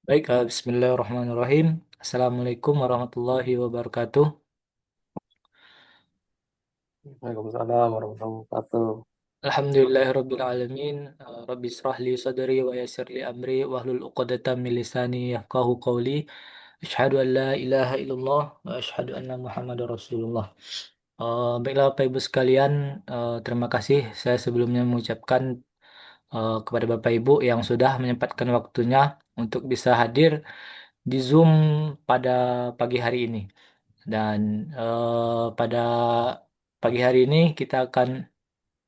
Baik, bismillahirrahmanirrahim. Assalamualaikum warahmatullahi wabarakatuh. Waalaikumsalam warahmatullahi wabarakatuh. Alhamdulillahirabbil alamin. Rabbi israh li sadri wa yassir li amri wahlul 'uqdatam min lisani yafqahu qawli. Asyhadu an la ilaha illallah wa asyhadu anna Muhammadar Rasulullah. Baiklah Bapak Ibu sekalian, terima kasih saya sebelumnya mengucapkan kepada Bapak Ibu yang sudah menyempatkan waktunya untuk bisa hadir di Zoom pada pagi hari ini. Dan pada pagi hari ini kita akan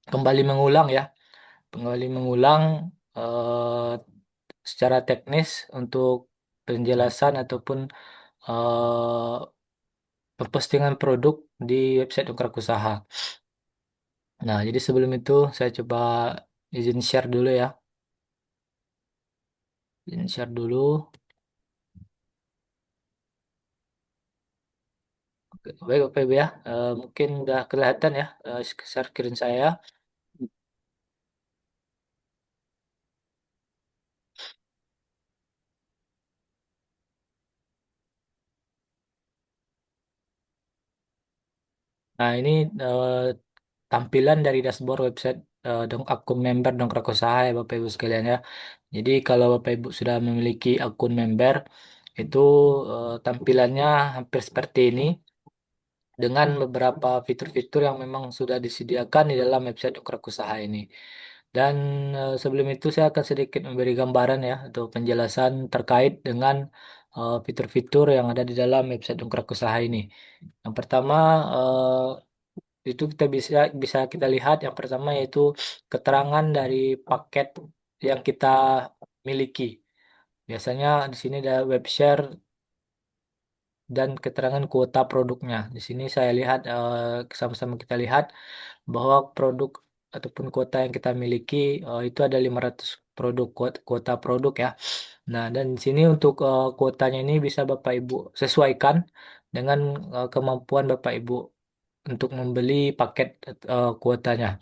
kembali mengulang ya, kembali mengulang eh, secara teknis untuk penjelasan ataupun eh, pempostingan produk di website Dongkrak Usaha. Nah, jadi sebelum itu saya coba izin share dulu ya, izin share dulu. Oke, baik Bapak Ibu ya. Mungkin udah kelihatan ya share screen saya. Nah, ini eh, tampilan dari dashboard website akun member Dongkrak Usaha ya Bapak Ibu sekalian ya. Jadi kalau Bapak Ibu sudah memiliki akun member itu tampilannya hampir seperti ini dengan beberapa fitur-fitur yang memang sudah disediakan di dalam website Dongkrak Usaha ini. Dan sebelum itu saya akan sedikit memberi gambaran ya atau penjelasan terkait dengan fitur-fitur yang ada di dalam website Dongkrak Usaha ini. Yang pertama itu kita bisa bisa kita lihat yang pertama yaitu keterangan dari paket yang kita miliki. Biasanya di sini ada web share dan keterangan kuota produknya. Di sini saya lihat sama-sama kita lihat bahwa produk ataupun kuota yang kita miliki itu ada 500 produk kuota produk ya. Nah, dan di sini untuk kuotanya ini bisa Bapak Ibu sesuaikan dengan kemampuan Bapak Ibu untuk membeli paket kuotanya.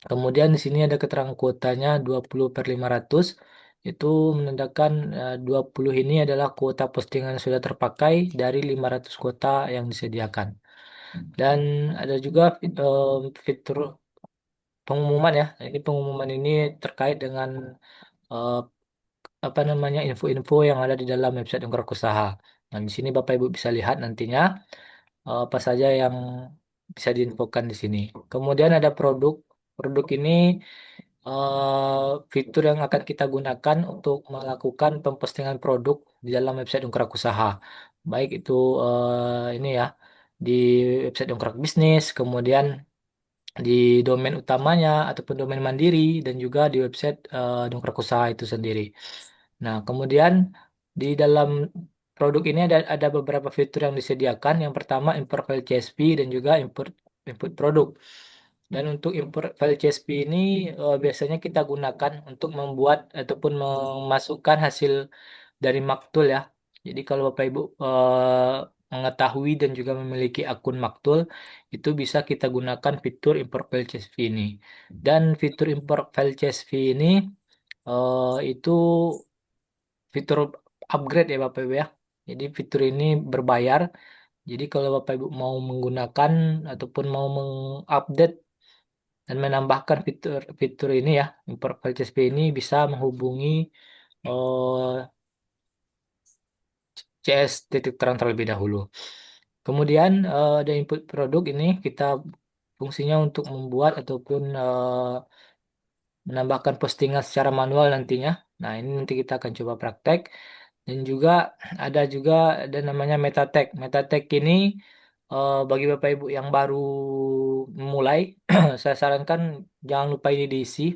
Kemudian di sini ada keterangan kuotanya 20/500. Itu menandakan 20 ini adalah kuota postingan yang sudah terpakai dari 500 kuota yang disediakan. Dan ada juga fitur pengumuman ya. Ini pengumuman ini terkait dengan eh, apa namanya info-info yang ada di dalam website Dongkrak Usaha. Nah, di sini Bapak Ibu bisa lihat nantinya apa saja yang bisa diinfokan di sini. Kemudian ada produk. Produk ini fitur yang akan kita gunakan untuk melakukan pempostingan produk di dalam website Dongkrak Usaha. Baik itu ini ya di website Dongkrak Bisnis, kemudian di domain utamanya ataupun domain mandiri dan juga di website Dongkrak Usaha itu sendiri. Nah, kemudian di dalam produk ini ada beberapa fitur yang disediakan. Yang pertama import file CSV dan juga import input produk. Dan untuk import file CSV ini biasanya kita gunakan untuk membuat ataupun memasukkan hasil dari Maktul ya. Jadi kalau Bapak Ibu mengetahui dan juga memiliki akun Maktul, itu bisa kita gunakan fitur import file CSV ini. Dan fitur import file CSV ini itu fitur upgrade ya Bapak Ibu ya. Jadi fitur ini berbayar. Jadi kalau Bapak Ibu mau menggunakan ataupun mau mengupdate dan menambahkan fitur ini ya, import file CSV ini bisa menghubungi eh, CS titik terang terlebih dahulu. Kemudian ada input produk ini kita fungsinya untuk membuat ataupun menambahkan postingan secara manual nantinya. Nah, ini nanti kita akan coba praktek. Dan juga juga ada namanya meta tag. Meta tag ini bagi Bapak Ibu yang baru memulai, saya sarankan jangan lupa ini diisi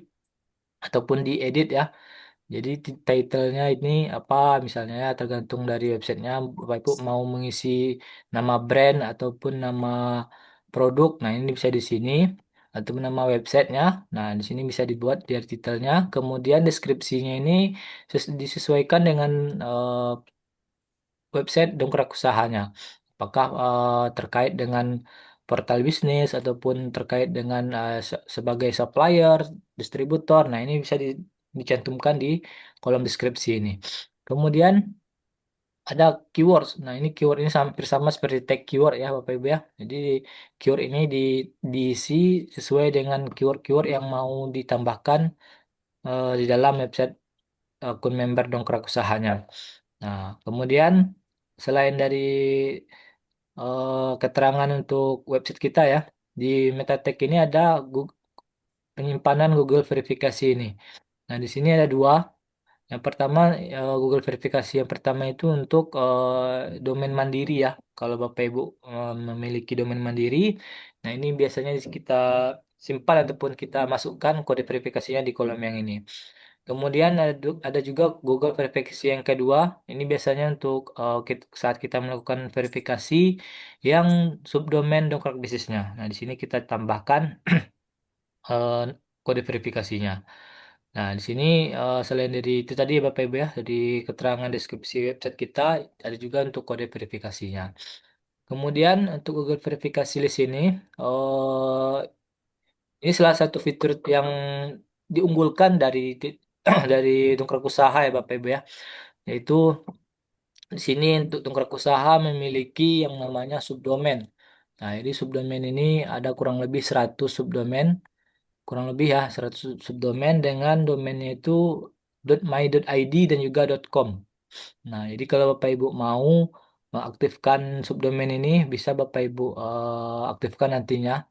ataupun diedit ya. Jadi title-nya ini apa misalnya ya tergantung dari websitenya Bapak Ibu mau mengisi nama brand ataupun nama produk. Nah, ini bisa di sini atau nama websitenya. Nah, di sini bisa dibuat di titelnya. Kemudian deskripsinya ini disesuaikan dengan website dongkrak usahanya. Apakah terkait dengan portal bisnis ataupun terkait dengan sebagai supplier, distributor. Nah, ini bisa dicantumkan di kolom deskripsi ini. Kemudian ada keywords. Nah, ini keyword ini hampir sama seperti tag keyword ya, Bapak Ibu ya. Jadi keyword ini diisi sesuai dengan keyword-keyword yang mau ditambahkan di dalam website akun member dongkrak usahanya. Nah, kemudian selain dari keterangan untuk website kita ya, di meta tag ini ada penyimpanan Google verifikasi ini. Nah, di sini ada dua. Yang pertama, Google verifikasi yang pertama itu untuk domain mandiri ya. Kalau Bapak Ibu memiliki domain mandiri, nah ini biasanya kita simpan ataupun kita masukkan kode verifikasinya di kolom yang ini. Kemudian ada juga Google verifikasi yang kedua. Ini biasanya untuk saat kita melakukan verifikasi yang subdomain dongkrak bisnisnya. Nah, di sini kita tambahkan eh, kode verifikasinya. Nah, di sini selain dari itu tadi ya Bapak Ibu ya, dari keterangan deskripsi website kita, ada juga untuk kode verifikasinya. Kemudian untuk Google verifikasi list ini salah satu fitur yang diunggulkan dari dari dongkrak usaha ya Bapak Ibu ya, yaitu di sini untuk dongkrak usaha memiliki yang namanya subdomain. Nah, ini subdomain ini ada kurang lebih 100 subdomain, kurang lebih ya 100 subdomain dengan domainnya itu .my.id dan juga .com. Nah, jadi kalau Bapak Ibu mau mengaktifkan subdomain ini, bisa Bapak Ibu aktifkan nantinya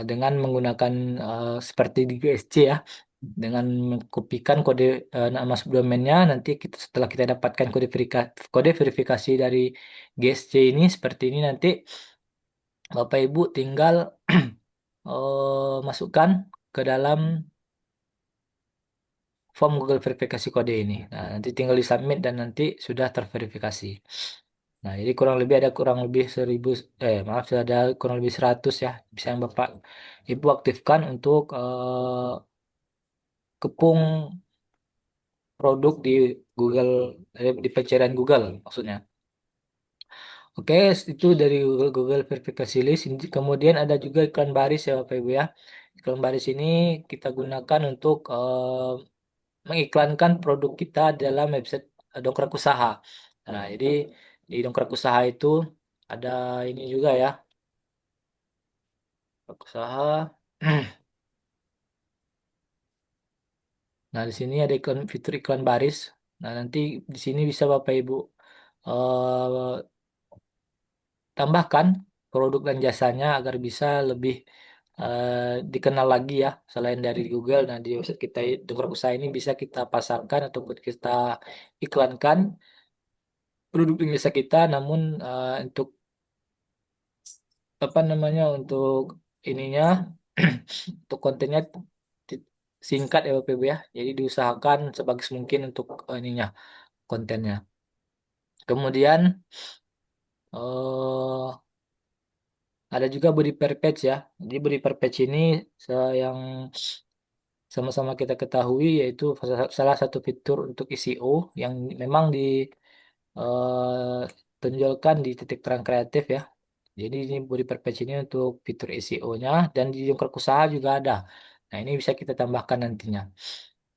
dengan menggunakan seperti di GSC ya, dengan mengkopikan kode nama subdomainnya. Nanti setelah kita dapatkan kode verifikasi dari GSC ini seperti ini, nanti Bapak Ibu tinggal masukkan ke dalam form Google verifikasi kode ini. Nah, nanti tinggal di submit dan nanti sudah terverifikasi. Nah, jadi kurang lebih ada kurang lebih 1000, maaf, ada kurang lebih 100 ya, bisa yang Bapak Ibu aktifkan untuk kepung produk di Google, di pencarian Google maksudnya. Oke, itu dari Google verifikasi list. Kemudian ada juga iklan baris ya Bapak Ibu ya. Iklan baris ini kita gunakan untuk mengiklankan produk kita dalam website dongkrak usaha. Nah, jadi di dongkrak usaha itu ada ini juga ya, dongkrak usaha. Nah, di sini ada fitur iklan baris. Nah, nanti di sini bisa Bapak Ibu eh, tambahkan produk dan jasanya agar bisa lebih dikenal lagi ya, selain dari Google. Nah, di website kita dongkrak usaha ini bisa kita pasarkan ataupun kita iklankan produk dan jasa kita, namun untuk apa namanya, untuk ininya untuk kontennya ti- singkat ya Bapak Ibu ya. Jadi diusahakan sebagus mungkin untuk ininya, kontennya. Kemudian eh ada juga body per page ya. Jadi body per page ini yang sama-sama kita ketahui yaitu salah satu fitur untuk SEO yang memang tonjolkan di titik terang kreatif ya. Jadi ini body per page ini untuk fitur SEO-nya dan di Jungkir Usaha juga ada. Nah, ini bisa kita tambahkan nantinya.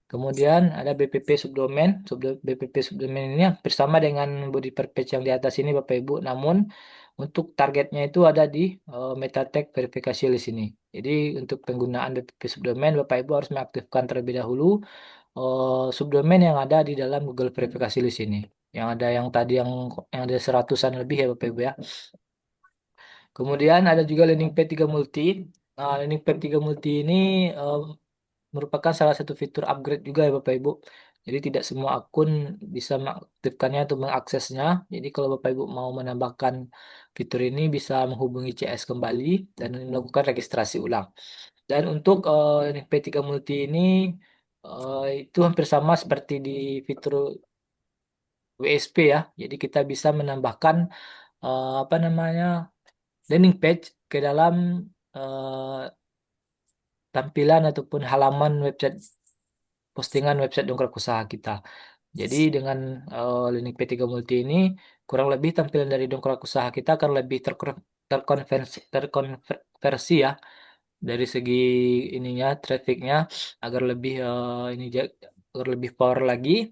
Kemudian ada BPP subdomain. BPP subdomain ini hampir sama dengan body per page yang di atas ini Bapak Ibu. Namun untuk targetnya itu ada di meta tag verifikasi list ini. Jadi untuk penggunaan BPP subdomain Bapak Ibu harus mengaktifkan terlebih dahulu subdomain yang ada di dalam Google verifikasi list ini. Yang ada yang tadi yang ada seratusan lebih ya Bapak Ibu ya. Kemudian ada juga landing page 3 multi. Nah, landing page 3 multi ini eh, merupakan salah satu fitur upgrade juga ya Bapak Ibu. Jadi tidak semua akun bisa mengaktifkannya atau mengaksesnya. Jadi kalau Bapak Ibu mau menambahkan fitur ini bisa menghubungi CS kembali dan melakukan registrasi ulang. Dan untuk NP3 Multi ini itu hampir sama seperti di fitur WSP ya. Jadi kita bisa menambahkan apa namanya, landing page ke dalam eh, tampilan ataupun halaman website, postingan website dongkrak usaha kita. Jadi dengan link P3 Multi ini kurang lebih tampilan dari dongkrak usaha kita akan lebih terkonversi ya dari segi ininya, trafficnya, agar lebih agar lebih power lagi.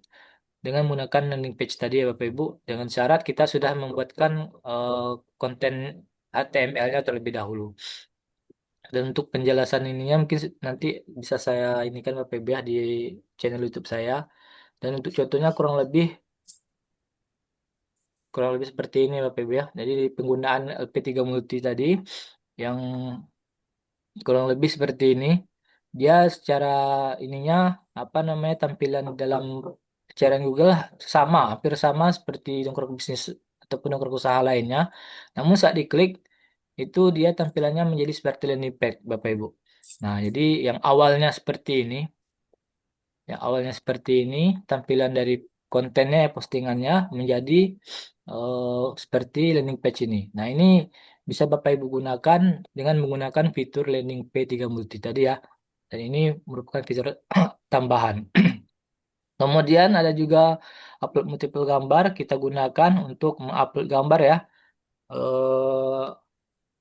dengan menggunakan landing page tadi ya Bapak Ibu, dengan syarat kita sudah membuatkan konten HTML-nya terlebih dahulu. Dan untuk penjelasan ininya mungkin nanti bisa saya ini kan Bapak Ibu ya di channel YouTube saya. Dan untuk contohnya kurang lebih seperti ini Bapak Ibu ya. Jadi penggunaan LP3 Multi tadi yang kurang lebih seperti ini. Dia secara ininya apa namanya tampilan dalam pencarian Google sama, hampir sama seperti dongkrak bisnis ataupun dongkrak usaha lainnya. Namun saat diklik itu dia tampilannya menjadi seperti landing page Bapak Ibu. Nah, jadi yang awalnya seperti ini, yang awalnya seperti ini tampilan dari kontennya postingannya menjadi seperti landing page ini. Nah, ini bisa Bapak Ibu gunakan dengan menggunakan fitur landing page 3 multi tadi ya. Dan ini merupakan fitur tambahan. Kemudian ada juga upload multiple gambar kita gunakan untuk mengupload gambar ya. Eh,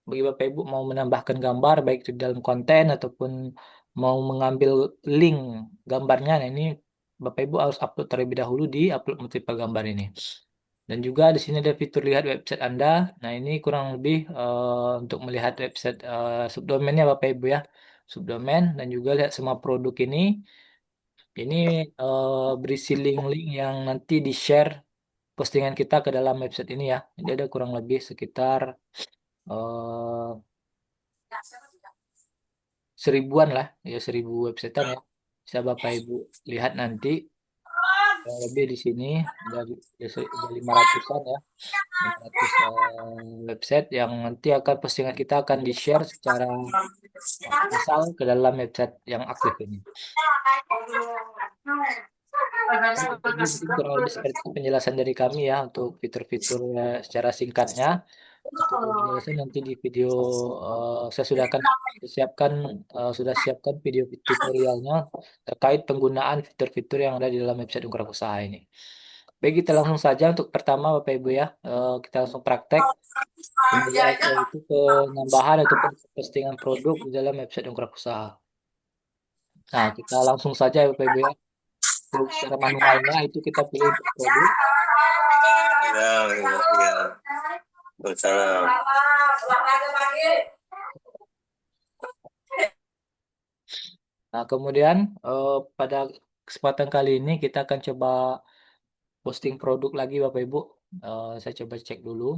Bagi Bapak Ibu mau menambahkan gambar baik itu di dalam konten ataupun mau mengambil link gambarnya. Nah, ini Bapak Ibu harus upload terlebih dahulu di upload multiple gambar ini. Dan juga di sini ada fitur lihat website Anda. Nah, ini kurang lebih untuk melihat website subdomainnya Bapak Ibu ya. Subdomain dan juga lihat semua produk ini. Ini berisi link-link yang nanti di-share postingan kita ke dalam website ini ya. Jadi ada kurang lebih sekitar eh, seribuan lah, ya 1000 websitean ya. Bisa Bapak Ibu lihat nanti kurang lebih di sini dari udah 500-an ya. 500 website yang nanti akan postingan kita akan di-share secara massal ke dalam website yang aktif ini. Ini Bapak mungkin kurang lebih seperti penjelasan dari kami ya untuk fitur-fitur secara singkatnya. Untuk penjelasan nanti di video saya sudah akan siapkan sudah siapkan video tutorialnya terkait penggunaan fitur-fitur yang ada di dalam website Ungguran Usaha ini. Baik, kita langsung saja untuk pertama Bapak Ibu ya. Kita langsung praktek yaitu penambahan ataupun postingan produk di dalam website Ungguran Usaha. Nah, kita langsung saja Bapak Ibu ya. Untuk secara manualnya itu kita pilih untuk produk. Ya, ya, ya. Waalaikumsalam. Nah, kemudian pada kesempatan kali ini kita akan coba posting produk lagi Bapak Ibu. Saya coba cek dulu.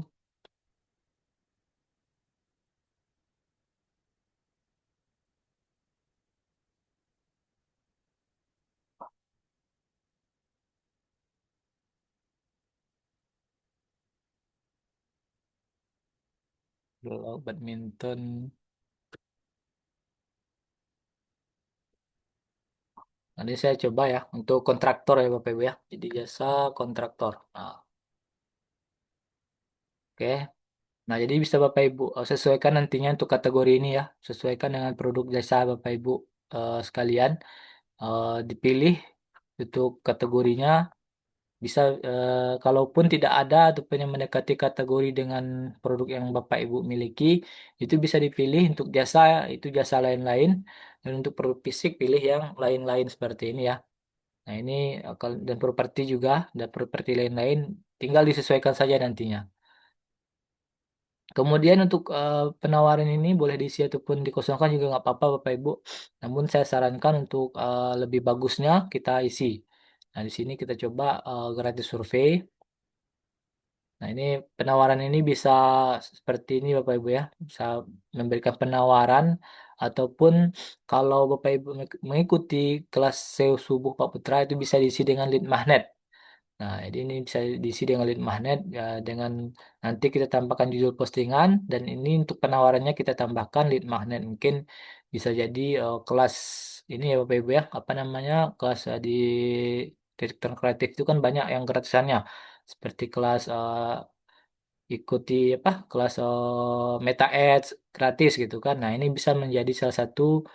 Kalau badminton. Nanti saya coba ya untuk kontraktor ya Bapak Ibu ya. Jadi jasa kontraktor. Nah, oke. Nah, jadi bisa Bapak Ibu sesuaikan nantinya untuk kategori ini ya. Sesuaikan dengan produk jasa Bapak Ibu sekalian. Dipilih untuk kategorinya. Bisa kalaupun tidak ada ataupun yang mendekati kategori dengan produk yang Bapak Ibu miliki, itu bisa dipilih untuk jasa itu jasa lain-lain dan untuk produk fisik pilih yang lain-lain seperti ini ya. Nah, ini dan properti juga dan properti lain-lain tinggal disesuaikan saja nantinya. Kemudian untuk penawaran ini boleh diisi ataupun dikosongkan juga nggak apa-apa Bapak Ibu. Namun saya sarankan untuk lebih bagusnya kita isi. Nah, di sini kita coba gratis survei. Nah, ini penawaran ini bisa seperti ini Bapak Ibu ya. Bisa memberikan penawaran ataupun kalau Bapak Ibu mengikuti kelas SEO Subuh Pak Putra itu bisa diisi dengan lead magnet. Nah, jadi ini bisa diisi dengan lead magnet ya, dengan nanti kita tambahkan judul postingan dan ini untuk penawarannya kita tambahkan lead magnet. Mungkin bisa jadi kelas ini ya Bapak Ibu ya, apa namanya? Kelas di direktur kreatif itu kan banyak yang gratisannya. Seperti kelas ikuti apa? Kelas Meta Ads gratis gitu kan. Nah, ini bisa menjadi salah satu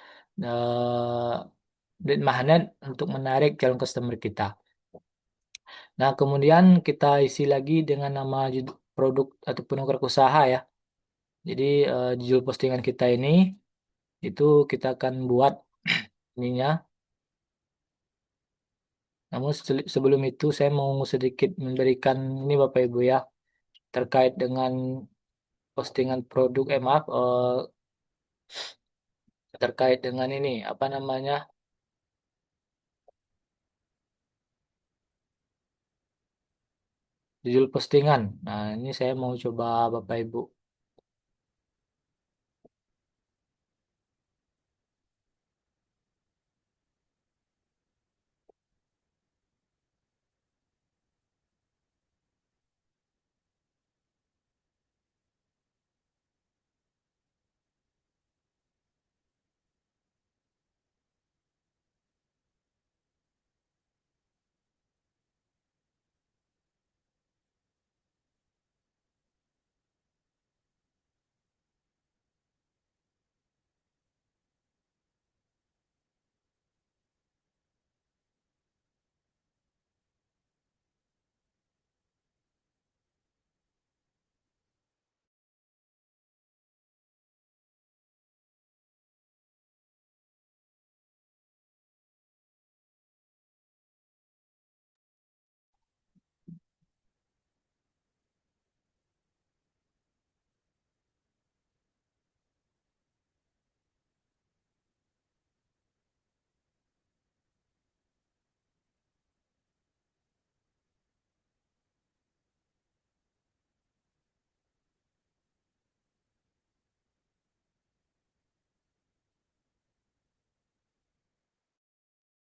lead magnet untuk menarik calon customer kita. Nah, kemudian kita isi lagi dengan nama produk ataupun produk usaha ya. Jadi judul postingan kita ini itu kita akan buat ininya Namun sebelum itu saya mau sedikit memberikan ini Bapak Ibu ya terkait dengan postingan produk, maaf, terkait dengan ini apa namanya judul postingan. Nah ini saya mau coba Bapak Ibu.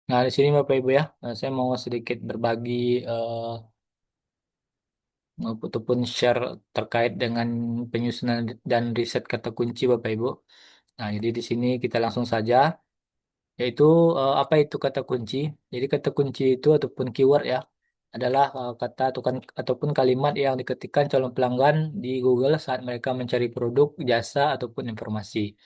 Nah di sini Bapak Ibu ya, saya mau sedikit berbagi eh, ataupun share terkait dengan penyusunan dan riset kata kunci Bapak Ibu. Nah jadi di sini kita langsung saja. Yaitu apa itu kata kunci? Jadi kata kunci itu ataupun keyword ya adalah kata ataupun kalimat yang diketikkan calon pelanggan di Google saat mereka mencari produk, jasa ataupun informasi.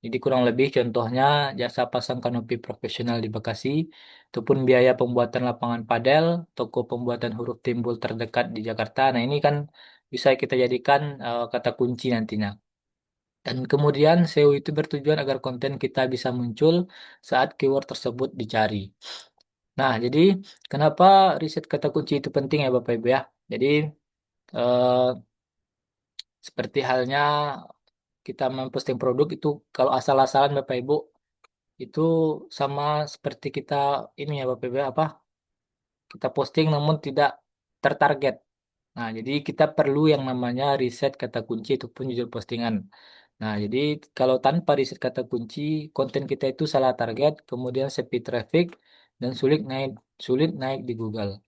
Jadi kurang lebih contohnya jasa pasang kanopi profesional di Bekasi, ataupun biaya pembuatan lapangan padel, toko pembuatan huruf timbul terdekat di Jakarta. Nah ini kan bisa kita jadikan kata kunci nantinya. Dan kemudian SEO itu bertujuan agar konten kita bisa muncul saat keyword tersebut dicari. Nah, jadi kenapa riset kata kunci itu penting ya Bapak Ibu ya? Jadi eh, seperti halnya kita memposting produk itu kalau asal-asalan Bapak Ibu itu sama seperti kita ini ya Bapak Ibu ya, apa? Kita posting namun tidak tertarget. Nah, jadi kita perlu yang namanya riset kata kunci ataupun judul postingan. Nah, jadi kalau tanpa riset kata kunci, konten kita itu salah target, kemudian sepi traffic, dan sulit naik di Google.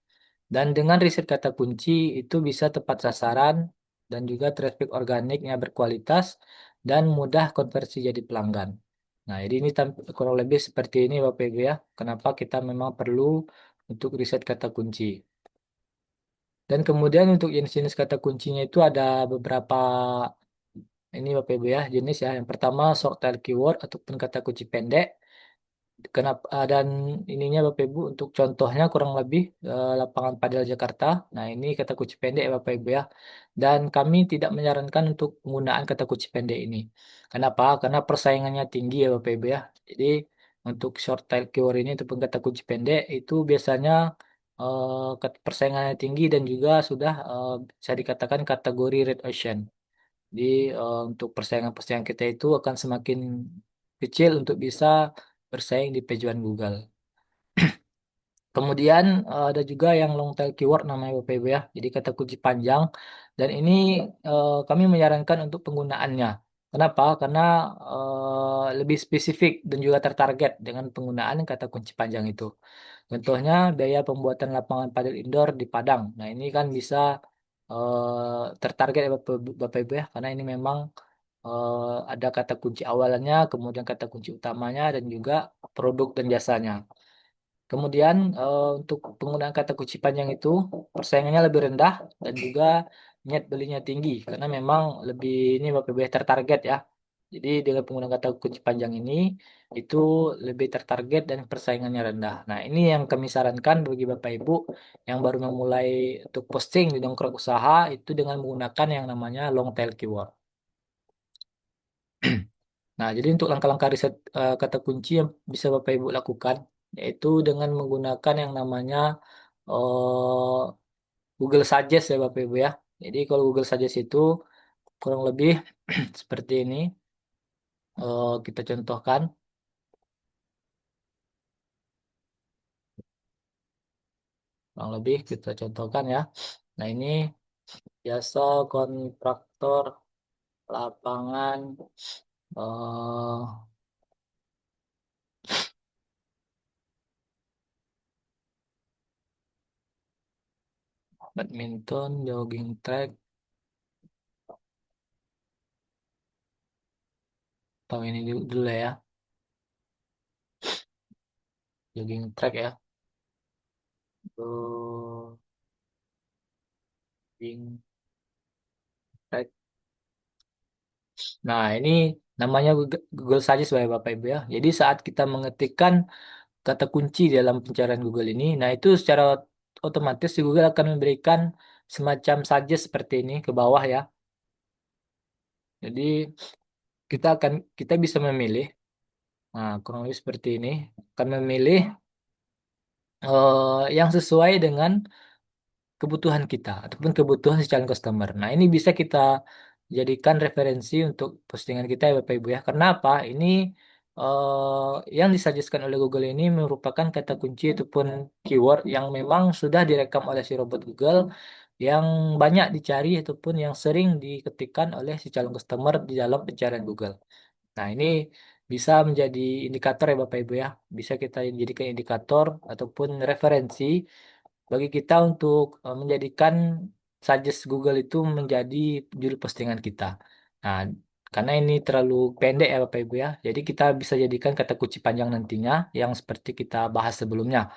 Dan dengan riset kata kunci itu bisa tepat sasaran dan juga traffic organiknya berkualitas dan mudah konversi jadi pelanggan. Nah, jadi ini kurang lebih seperti ini Bapak Ibu ya. Kenapa kita memang perlu untuk riset kata kunci. Dan kemudian untuk jenis-jenis kata kuncinya itu ada beberapa ini Bapak Ibu ya, jenis ya. Yang pertama short tail keyword ataupun kata kunci pendek. Kenapa dan ininya Bapak Ibu untuk contohnya kurang lebih lapangan padel Jakarta. Nah, ini kata kunci pendek ya Bapak Ibu ya. Dan kami tidak menyarankan untuk penggunaan kata kunci pendek ini. Kenapa? Karena persaingannya tinggi ya Bapak Ibu ya. Jadi untuk short tail keyword ini ataupun kata kunci pendek itu biasanya persaingannya tinggi dan juga sudah bisa dikatakan kategori red ocean. Jadi untuk persaingan-persaingan kita itu akan semakin kecil untuk bisa bersaing di pejuan Google. Kemudian ada juga yang long tail keyword namanya Bapak Ibu ya. Jadi kata kunci panjang dan ini kami menyarankan untuk penggunaannya. Kenapa? Karena lebih spesifik dan juga tertarget dengan penggunaan kata kunci panjang itu. Contohnya biaya pembuatan lapangan padel indoor di Padang. Nah, ini kan bisa tertarget ya Bapak Ibu ya karena ini memang ada kata kunci awalannya, kemudian kata kunci utamanya dan juga produk dan jasanya. Kemudian untuk penggunaan kata kunci panjang itu persaingannya lebih rendah dan juga niat belinya tinggi karena memang lebih ini Bapak Ibu ya, tertarget ya. Jadi dengan penggunaan kata kunci panjang ini itu lebih tertarget dan persaingannya rendah. Nah, ini yang kami sarankan bagi Bapak Ibu yang baru memulai untuk posting di dongkrak usaha itu dengan menggunakan yang namanya long tail keyword. Nah, jadi untuk langkah-langkah riset kata kunci yang bisa Bapak Ibu lakukan. yaitu dengan menggunakan yang namanya eh, Google Suggest ya Bapak Ibu ya. Jadi kalau Google Suggest itu kurang lebih seperti ini. Kita contohkan, kurang lebih kita contohkan ya. Nah ini jasa kontraktor lapangan eh, badminton, jogging track, atau ini dulu ya, jogging track ya. Jogging track. Nah, ini namanya Google Suggest ya Bapak Ibu ya. Jadi saat kita mengetikkan kata kunci dalam pencarian Google ini, nah itu secara otomatis si Google akan memberikan semacam suggest seperti ini ke bawah ya. Jadi kita bisa memilih, nah kurang lebih seperti ini, akan memilih yang sesuai dengan kebutuhan kita ataupun kebutuhan si calon customer. Nah, ini bisa kita jadikan referensi untuk postingan kita ya Bapak Ibu ya. Karena apa? Ini yang disajiskan oleh Google ini merupakan kata kunci ataupun keyword yang memang sudah direkam oleh si robot Google yang banyak dicari ataupun yang sering diketikkan oleh si calon customer di dalam pencarian Google. Nah, ini bisa menjadi indikator ya Bapak Ibu ya. Bisa kita jadikan indikator ataupun referensi bagi kita untuk menjadikan suggest Google itu menjadi judul postingan kita. Nah, karena ini terlalu pendek ya Bapak Ibu ya. Jadi kita bisa jadikan kata kunci panjang nantinya yang seperti kita bahas sebelumnya.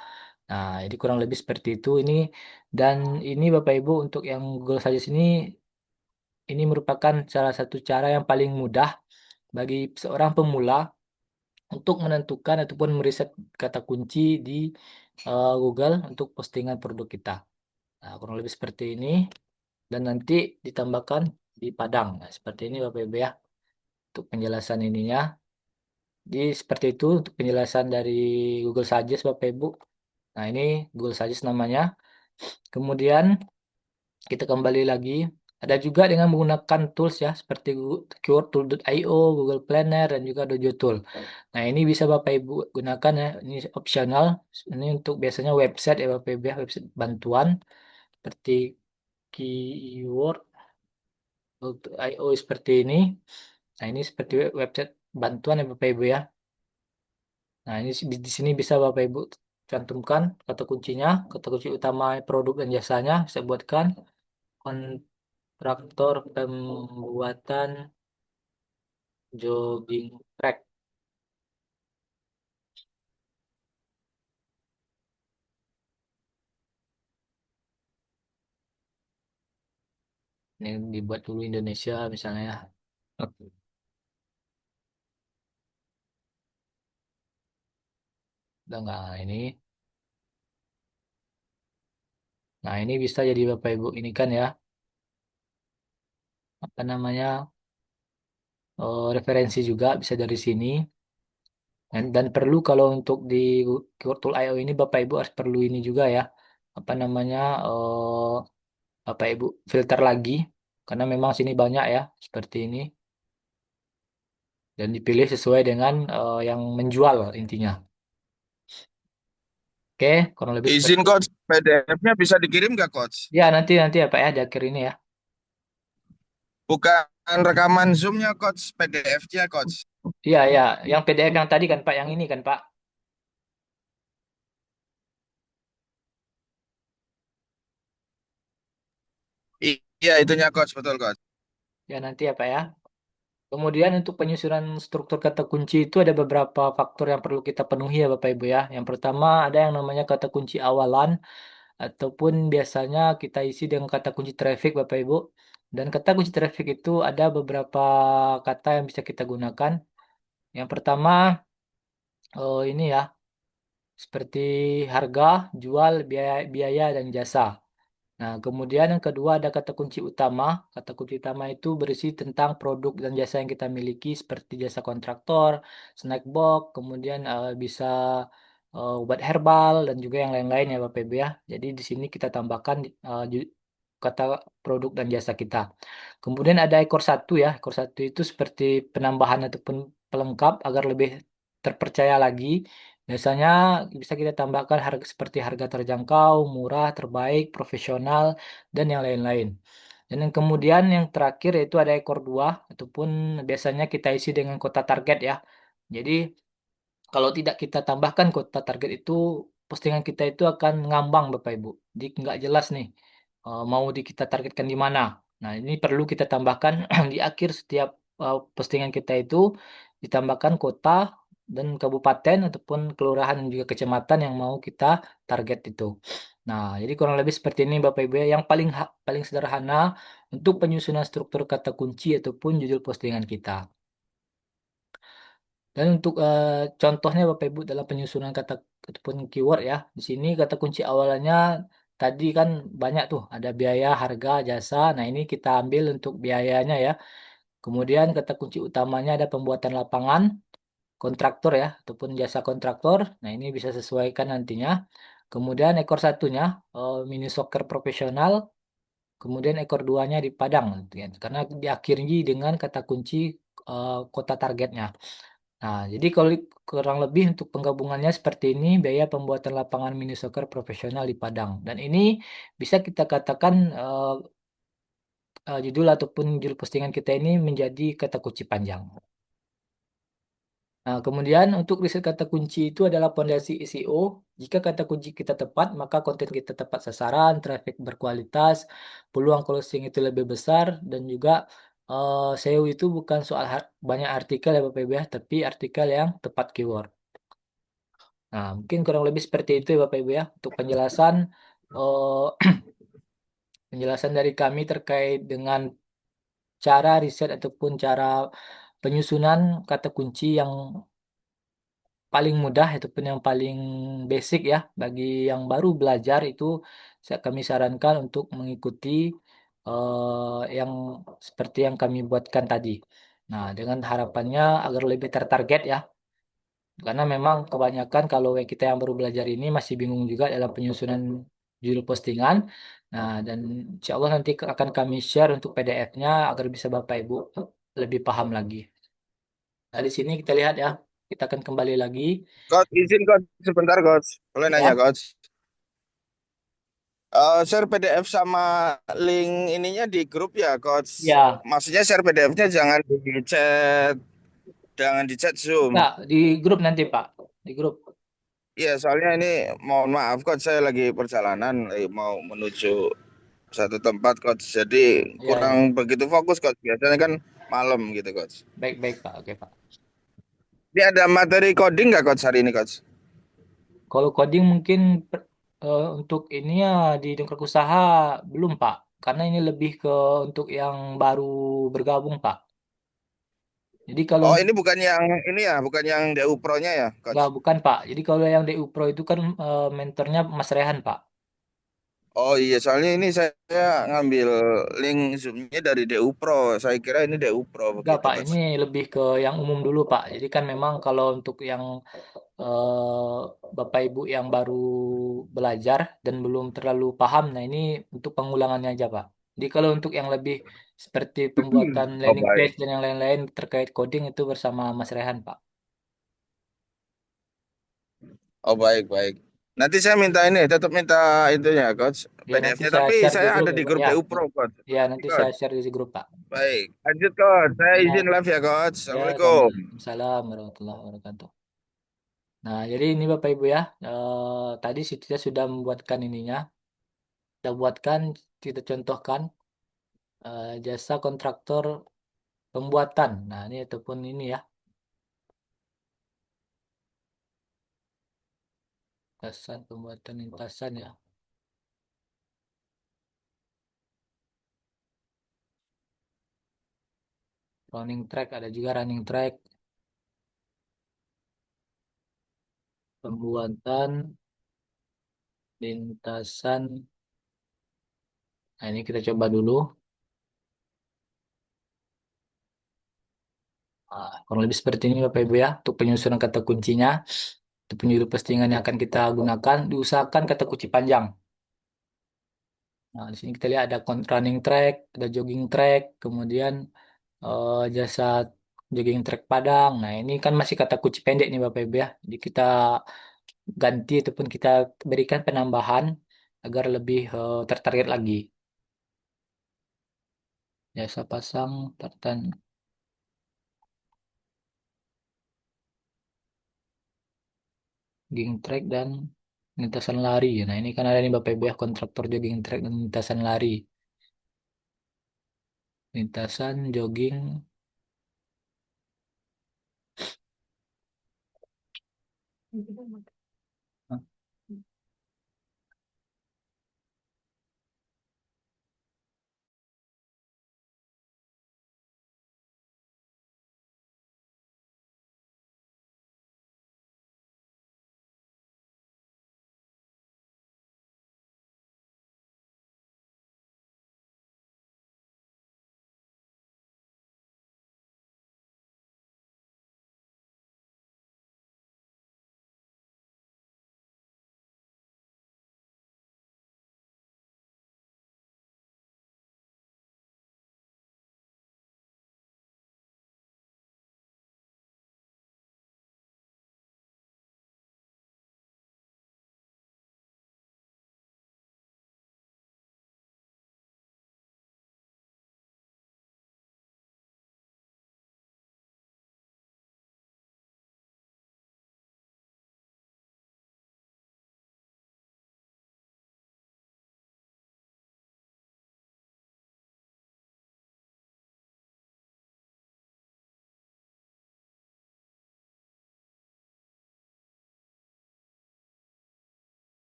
Nah, jadi kurang lebih seperti itu ini, dan ini Bapak Ibu untuk yang Google Suggest ini merupakan salah satu cara yang paling mudah bagi seorang pemula untuk menentukan ataupun meriset kata kunci di Google untuk postingan produk kita. Nah, kurang lebih seperti ini dan nanti ditambahkan di Padang. Nah, seperti ini Bapak Ibu ya untuk penjelasan ininya. Jadi seperti itu untuk penjelasan dari Google Suggest Bapak Ibu. Nah, ini Google Suggest namanya. Kemudian kita kembali lagi. Ada juga dengan menggunakan tools ya seperti keywordtool.io, Google Planner dan juga Dojo Tool. Nah, ini bisa Bapak Ibu gunakan ya. Ini opsional. Ini untuk biasanya website ya Bapak Ibu ya, website bantuan seperti keyword untuk IO seperti ini. Nah, ini seperti website bantuan ya Bapak Ibu ya. Nah, ini di sini bisa Bapak Ibu cantumkan kata kuncinya, kata kunci utama produk dan jasanya. Saya buatkan kontraktor pembuatan jogging track. Ini dibuat dulu Indonesia misalnya ya. Oke. Udah nggak ini. Nah, ini bisa jadi Bapak Ibu ini kan ya, apa namanya, referensi juga bisa dari sini. Dan perlu kalau untuk di Keyword Tool IO ini Bapak Ibu harus perlu ini juga ya. Apa namanya, Bapak Ibu filter lagi. Karena memang sini banyak ya seperti ini. Dan dipilih sesuai dengan yang menjual intinya. Oke, kurang lebih seperti Izin itu. coach, PDF-nya bisa dikirim nggak coach? Ya nanti nanti ya Pak ya di akhir ini ya. Bukan rekaman Zoom-nya coach, PDF-nya coach. Iya ya, yang PDF yang tadi kan Pak, yang ini kan Pak. Iya, itunya coach, betul coach. Ya nanti ya Pak ya. Kemudian untuk penyusunan struktur kata kunci itu ada beberapa faktor yang perlu kita penuhi ya Bapak Ibu ya. Yang pertama ada yang namanya kata kunci awalan ataupun biasanya kita isi dengan kata kunci traffic Bapak Ibu. Dan kata kunci traffic itu ada beberapa kata yang bisa kita gunakan. Yang pertama ini ya seperti harga, jual, biaya, biaya dan jasa. Nah, kemudian yang kedua ada kata kunci utama. Kata kunci utama itu berisi tentang produk dan jasa yang kita miliki seperti jasa kontraktor, snack box, kemudian bisa obat herbal dan juga yang lain-lain ya Bapak Ibu ya. Jadi di sini kita tambahkan kata produk dan jasa kita. Kemudian ada ekor satu ya. Ekor satu itu seperti penambahan ataupun pelengkap agar lebih terpercaya lagi. Biasanya bisa kita tambahkan harga seperti harga terjangkau, murah, terbaik, profesional, dan yang lain-lain. Dan yang kemudian yang terakhir yaitu ada ekor dua ataupun biasanya kita isi dengan kota target ya. Jadi kalau tidak kita tambahkan kota target itu, postingan kita itu akan ngambang Bapak Ibu. Jadi nggak jelas nih mau di kita targetkan di mana. Nah ini perlu kita tambahkan di akhir setiap postingan kita itu ditambahkan kota dan kabupaten ataupun kelurahan dan juga kecamatan yang mau kita target itu. Nah, jadi kurang lebih seperti ini Bapak Ibu ya. Yang paling sederhana untuk penyusunan struktur kata kunci ataupun judul postingan kita. Dan untuk contohnya Bapak Ibu dalam penyusunan kata ataupun keyword ya. Di sini kata kunci awalnya tadi kan banyak tuh, ada biaya, harga, jasa. Nah, ini kita ambil untuk biayanya ya. Kemudian kata kunci utamanya ada pembuatan lapangan, kontraktor ya, ataupun jasa kontraktor. Nah, ini bisa sesuaikan nantinya. Kemudian ekor satunya mini soccer profesional, kemudian ekor duanya di Padang gitu ya. Karena diakhiri dengan kata kunci kota targetnya. Nah, jadi kalau kurang lebih untuk penggabungannya seperti ini, biaya pembuatan lapangan mini soccer profesional di Padang. Dan ini bisa kita katakan judul ataupun judul postingan kita ini menjadi kata kunci panjang. Nah, kemudian untuk riset kata kunci itu adalah fondasi SEO. Jika kata kunci kita tepat, maka konten kita tepat sasaran, traffic berkualitas, peluang closing itu lebih besar, dan juga SEO itu bukan soal banyak artikel ya Bapak Ibu ya, tapi artikel yang tepat keyword. Nah, mungkin kurang lebih seperti itu ya Bapak Ibu ya, untuk penjelasan eh, penjelasan dari kami terkait dengan cara riset ataupun cara penyusunan kata kunci yang paling mudah ataupun yang paling basic ya bagi yang baru belajar itu kami sarankan untuk mengikuti yang seperti yang kami buatkan tadi. Nah, dengan harapannya agar lebih tertarget ya. Karena memang kebanyakan kalau kita yang baru belajar ini masih bingung juga dalam penyusunan judul postingan. Nah, dan insya Allah nanti akan kami share untuk PDF-nya agar bisa Bapak Ibu lebih paham lagi. Nah, di sini kita lihat ya, kita akan kembali lagi. Coach, izin coach sebentar coach. Boleh nanya Ya, coach. Share PDF sama link ininya di grup ya coach. ya, Maksudnya share PDF-nya jangan di chat Zoom. ya, di grup nanti Pak, di grup. Iya, soalnya ini mohon maaf coach, saya lagi perjalanan mau menuju satu tempat coach. Jadi Ya, kurang ya, begitu fokus coach. Biasanya kan malam gitu coach. baik-baik Pak, oke Pak. Ini ada materi coding nggak coach hari ini coach? Kalau coding mungkin untuk ini ya di Dongkrak Usaha belum Pak, karena ini lebih ke untuk yang baru bergabung Pak. Jadi kalau Oh, ini bukan yang ini ya, bukan yang DU Pro-nya ya, Coach. nggak bukan Pak. Jadi kalau yang DU Pro itu kan mentornya Mas Rehan Pak. Oh iya, soalnya ini saya ngambil link Zoom-nya dari DU Pro. Saya kira ini DU Pro Enggak begitu, Pak, Coach. ini lebih ke yang umum dulu Pak. Jadi kan memang kalau untuk yang Bapak Ibu yang baru belajar dan belum terlalu paham, nah ini untuk pengulangannya aja Pak. Jadi kalau untuk yang lebih seperti pembuatan Oh landing baik. page dan yang lain-lain terkait coding itu bersama Mas Rehan Pak. Oh baik, baik. Nanti saya minta ini, tetap minta itunya, Coach, Ya nanti PDF-nya. saya Tapi share di saya grup ada ya di Pak. grup Ya, DU Pro, Coach. ya Oke, nanti saya Coach. share di grup Pak. Baik. Lanjut, Coach. Saya izin Ya, live ya, Coach. ya sama. Assalamualaikum. Salam warahmatullahi wabarakatuh. Nah, jadi ini Bapak Ibu ya, tadi kita sudah membuatkan ininya, kita buatkan, kita contohkan jasa kontraktor pembuatan. Nah, ini ataupun ini ya, lintasan pembuatan lintasan ya. Running track ada juga running track pembuatan lintasan. Nah, ini kita coba dulu. Kurang lebih seperti ini Bapak Ibu ya untuk penyusunan kata kuncinya. Itu penjudul postingan yang akan kita gunakan. Diusahakan kata kunci panjang. Nah, di sini kita lihat ada running track, ada jogging track, kemudian jasa jogging track Padang. Nah, ini kan masih kata kunci pendek nih Bapak Ibu ya. Jadi kita ganti ataupun kita berikan penambahan agar lebih tertarget lagi. Jasa pasang tartan jogging track dan lintasan lari. Nah, ini kan ada nih Bapak Ibu ya kontraktor jogging track dan lintasan lari. Lintasan jogging.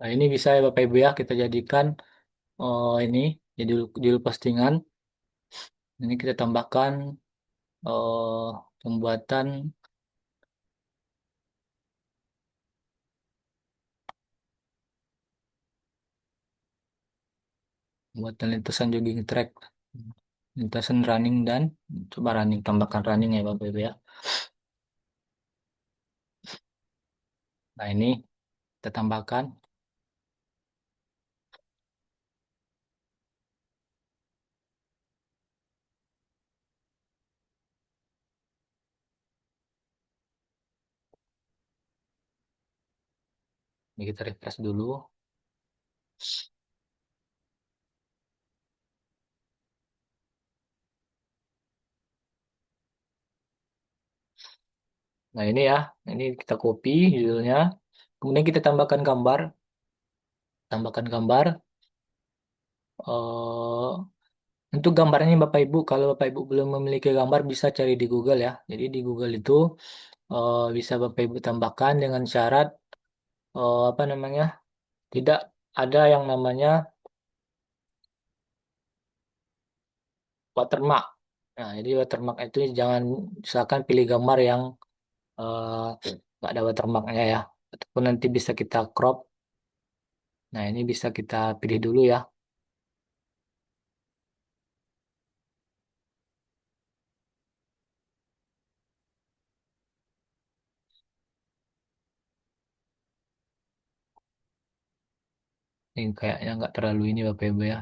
Nah, ini bisa ya Bapak Ibu ya kita jadikan ini jadi judul postingan. Ini kita tambahkan eh, pembuatan pembuatan lintasan jogging track, lintasan running dan coba running tambahkan running ya Bapak Ibu ya. Nah, ini kita tambahkan. Ini kita refresh dulu. Nah, ini ya. Ini kita copy judulnya. Kemudian kita tambahkan gambar. eh untuk gambarnya Bapak Ibu, kalau Bapak Ibu belum memiliki gambar bisa cari di Google ya. Jadi di Google itu bisa Bapak Ibu tambahkan dengan syarat apa namanya? Tidak ada yang namanya watermark. Nah, jadi watermark itu jangan misalkan pilih gambar yang eh, nggak ada watermarknya ya. Ataupun nanti bisa kita crop. Nah, ini bisa kita pilih dulu ya. Ini kayaknya nggak terlalu ini Bapak Ibu ya.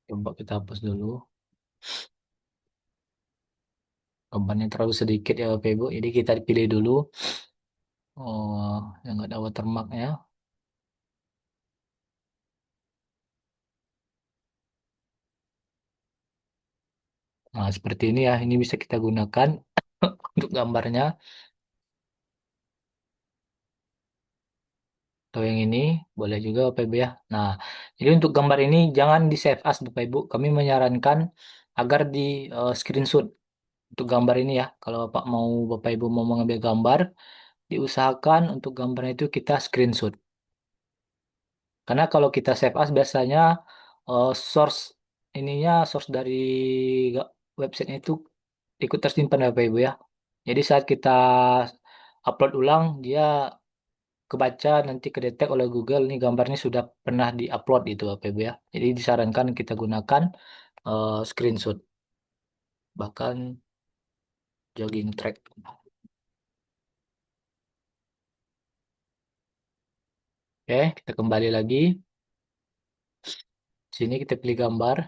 Coba kita hapus dulu. Gambarnya terlalu sedikit ya Bapak Ibu. Jadi kita pilih dulu yang nggak ada watermarknya. Nah, seperti ini ya. Ini bisa kita gunakan untuk gambarnya. atau yang ini boleh juga Bapak Ibu ya. Nah, jadi untuk gambar ini jangan di save as Bapak Ibu. Kami menyarankan agar di screenshot untuk gambar ini ya. Kalau Bapak Ibu mau mengambil gambar, diusahakan untuk gambarnya itu kita screenshot. Karena kalau kita save as biasanya source source dari website itu ikut tersimpan Bapak Ibu ya. Jadi saat kita upload ulang, dia kebaca nanti kedetek oleh Google nih gambarnya sudah pernah diupload itu Bapak Ibu ya. Jadi disarankan kita gunakan screenshot bahkan jogging track. Oke, kita kembali lagi. Sini kita pilih gambar.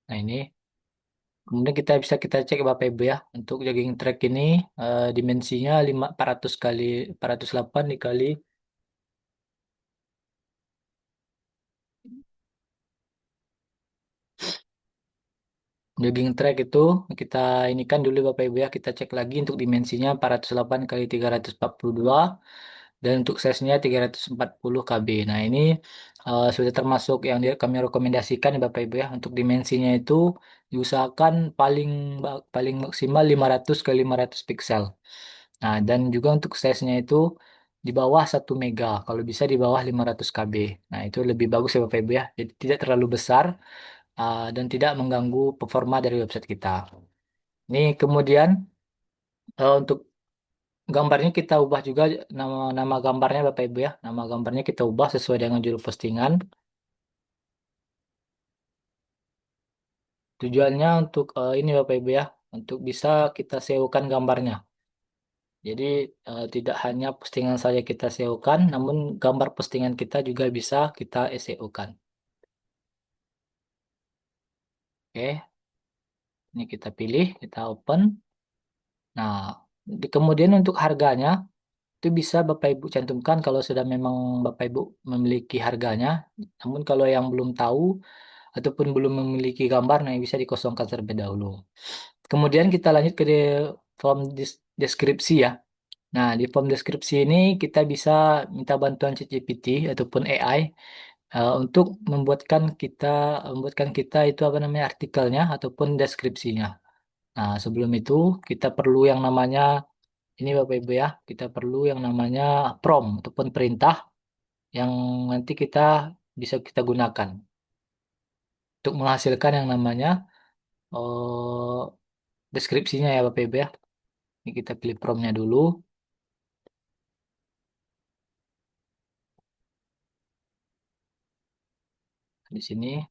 Nah, ini. Kemudian kita cek Bapak Ibu ya. Untuk jogging track ini dimensinya 400 kali 408 dikali jogging track itu kita ini kan dulu Bapak Ibu ya, kita cek lagi untuk dimensinya 408 kali 342 dan untuk size-nya 340 KB. Nah, ini sudah termasuk yang kami rekomendasikan ya Bapak Ibu ya. Untuk dimensinya itu diusahakan paling maksimal 500 kali 500 pixel. Nah, dan juga untuk size-nya itu di bawah 1 mega, kalau bisa di bawah 500 KB. Nah, itu lebih bagus ya Bapak Ibu ya. Jadi tidak terlalu besar dan tidak mengganggu performa dari website kita. Ini kemudian untuk gambarnya kita ubah juga nama gambarnya Bapak Ibu ya. Nama gambarnya kita ubah sesuai dengan judul postingan. Tujuannya untuk ini Bapak Ibu ya, untuk bisa kita SEO-kan gambarnya. Jadi tidak hanya postingan saja kita SEO-kan, namun gambar postingan kita juga bisa kita SEO-kan. Oke, ini kita pilih, kita open. Nah, kemudian untuk harganya itu bisa Bapak Ibu cantumkan kalau sudah memang Bapak Ibu memiliki harganya. Namun kalau yang belum tahu ataupun belum memiliki gambar, nah bisa dikosongkan terlebih dahulu. Kemudian kita lanjut ke form deskripsi ya. Nah, di form deskripsi ini kita bisa minta bantuan ChatGPT ataupun AI untuk membuatkan kita itu apa namanya artikelnya ataupun deskripsinya. Nah, sebelum itu kita perlu yang namanya ini Bapak Ibu ya, kita perlu yang namanya prompt ataupun perintah yang nanti bisa kita gunakan untuk menghasilkan yang namanya eh, deskripsinya ya Bapak Ibu ya. Ini kita pilih promptnya dulu di sini.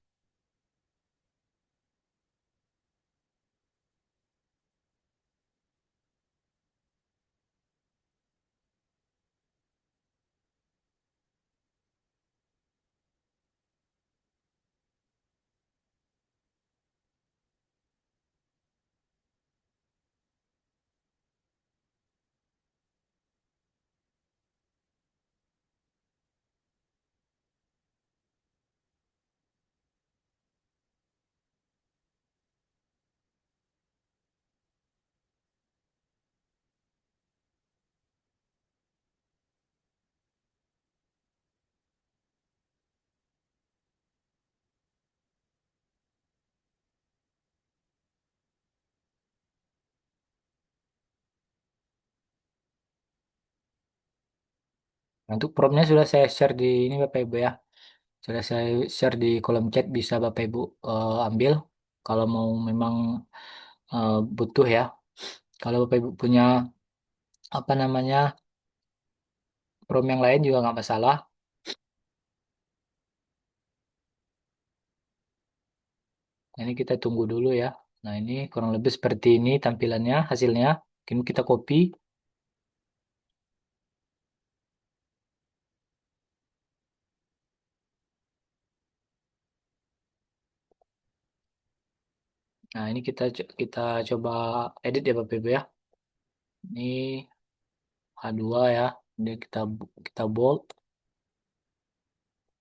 Nah, untuk promptnya sudah saya share di ini Bapak Ibu ya. Sudah saya share di kolom chat bisa Bapak Ibu ambil kalau mau memang butuh ya. Kalau Bapak Ibu punya apa namanya prompt yang lain juga nggak masalah. Nah, ini kita tunggu dulu ya. Nah, ini kurang lebih seperti ini tampilannya, hasilnya. Mungkin kita copy. Nah, ini kita coba edit ya Bapak Ibu ya. Ini H2 ya. Ini kita bold,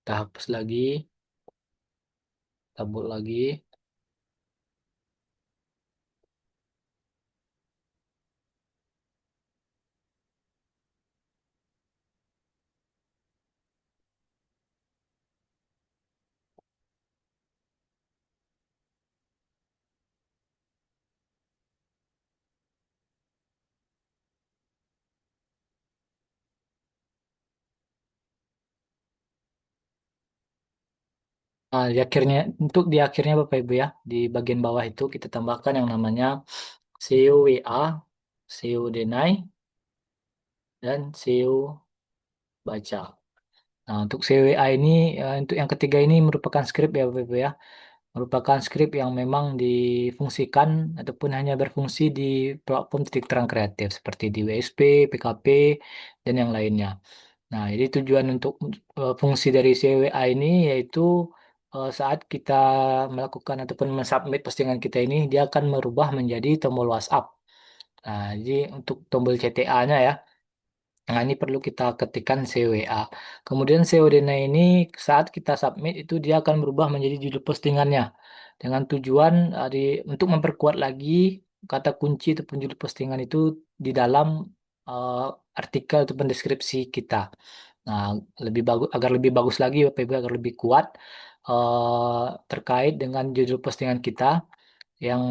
kita hapus lagi. tabur lagi. Nah, di akhirnya, untuk di akhirnya Bapak Ibu ya, di bagian bawah itu kita tambahkan yang namanya CUWA, CU Deny, dan CU Baca. Nah, untuk CWA ini, untuk yang ketiga ini merupakan script ya Bapak Ibu ya. Merupakan script yang memang difungsikan ataupun hanya berfungsi di platform titik terang kreatif seperti di WSP, PKP, dan yang lainnya. Nah, jadi tujuan untuk fungsi dari CWA ini yaitu saat kita melakukan ataupun mensubmit postingan kita ini, dia akan merubah menjadi tombol WhatsApp. Nah, jadi untuk tombol CTA-nya ya. Nah, ini perlu kita ketikkan CWA. Kemudian COD-nya ini saat kita submit itu dia akan berubah menjadi judul postingannya dengan tujuan untuk memperkuat lagi kata kunci ataupun judul postingan itu di dalam eh, artikel ataupun deskripsi kita. Nah, lebih bagus agar lebih bagus lagi Bapak Ibu agar lebih kuat terkait dengan judul postingan kita yang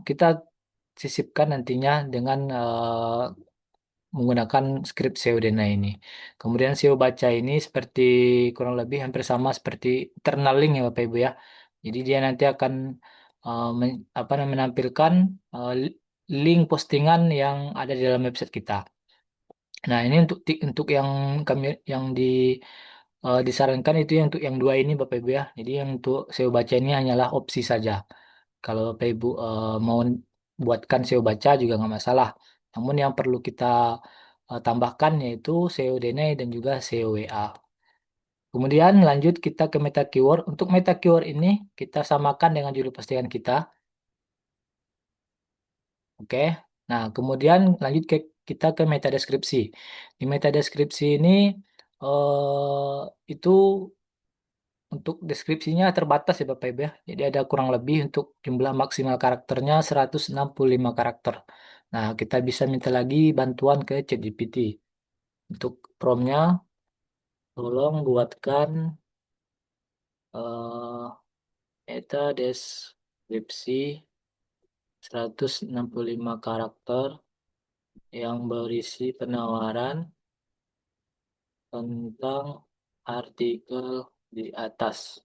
kita sisipkan nantinya dengan menggunakan skrip SEO Dena ini. Kemudian SEO baca ini seperti kurang lebih hampir sama seperti internal link ya Bapak Ibu ya. Jadi dia nanti akan apa namanya menampilkan link postingan yang ada di dalam website kita. Nah, ini untuk yang kami yang disarankan itu yang untuk yang dua ini Bapak Ibu ya. Jadi yang untuk SEO baca ini hanyalah opsi saja. Kalau Bapak Ibu mau buatkan SEO baca juga nggak masalah. Namun yang perlu kita tambahkan yaitu SEO DNAI dan juga SEO WA. Kemudian lanjut kita ke meta keyword. Untuk meta keyword ini kita samakan dengan judul postingan kita. Oke. Nah, kemudian lanjut kita ke meta deskripsi. Di meta deskripsi ini itu untuk deskripsinya terbatas ya Bapak Ibu ya. Jadi ada kurang lebih untuk jumlah maksimal karakternya 165 karakter. Nah, kita bisa minta lagi bantuan ke ChatGPT. Untuk promptnya, tolong buatkan meta deskripsi 165 karakter yang berisi penawaran tentang artikel di atas.